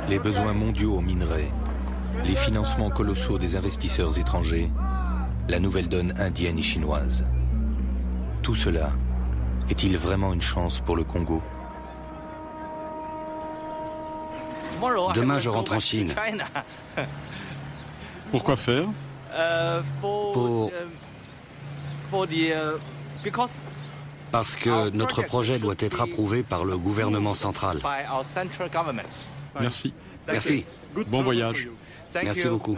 Les besoins mondiaux en minerais, les financements colossaux des investisseurs étrangers, la nouvelle donne indienne et chinoise. Tout cela est-il vraiment une chance pour le Congo? Demain, je rentre en Chine. Pourquoi faire? Parce que notre projet doit être approuvé par le gouvernement central. Merci. Merci. Bon voyage. Merci beaucoup.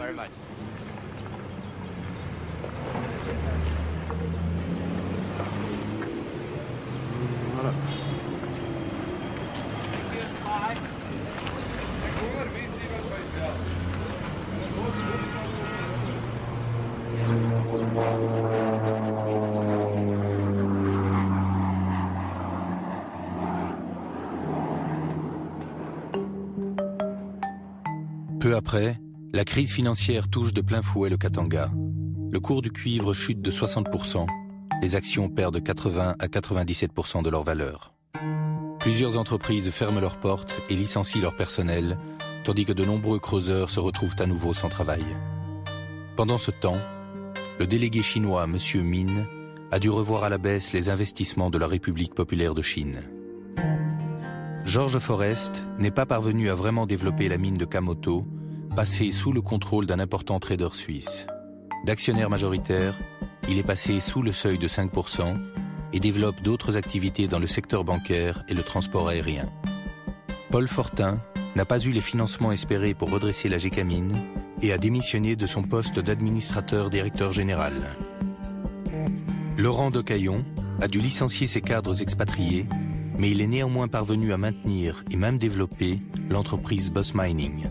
Peu après, la crise financière touche de plein fouet le Katanga. Le cours du cuivre chute de 60%, les actions perdent 80 à 97% de leur valeur. Plusieurs entreprises ferment leurs portes et licencient leur personnel, tandis que de nombreux creuseurs se retrouvent à nouveau sans travail. Pendant ce temps, le délégué chinois M. Min a dû revoir à la baisse les investissements de la République populaire de Chine. George Forrest n'est pas parvenu à vraiment développer la mine de Kamoto, passée sous le contrôle d'un important trader suisse. D'actionnaire majoritaire, il est passé sous le seuil de 5% et développe d'autres activités dans le secteur bancaire et le transport aérien. Paul Fortin n'a pas eu les financements espérés pour redresser la Gécamine et a démissionné de son poste d'administrateur directeur général. Laurent Decaillon a dû licencier ses cadres expatriés, mais il est néanmoins parvenu à maintenir et même développer l'entreprise Boss Mining.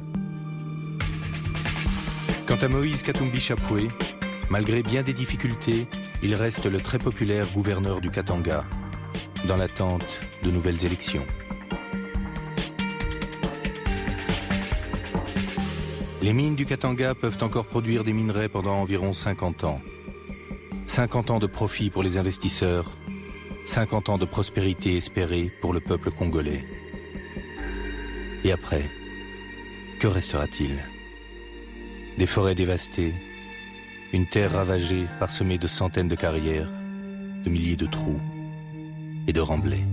Quant à Moïse Katumbi Chapoué, malgré bien des difficultés, il reste le très populaire gouverneur du Katanga, dans l'attente de nouvelles élections. Les mines du Katanga peuvent encore produire des minerais pendant environ 50 ans. 50 ans de profit pour les investisseurs, 50 ans de prospérité espérée pour le peuple congolais. Et après, que restera-t-il? Des forêts dévastées, une terre ravagée parsemée de centaines de carrières, de milliers de trous et de remblais.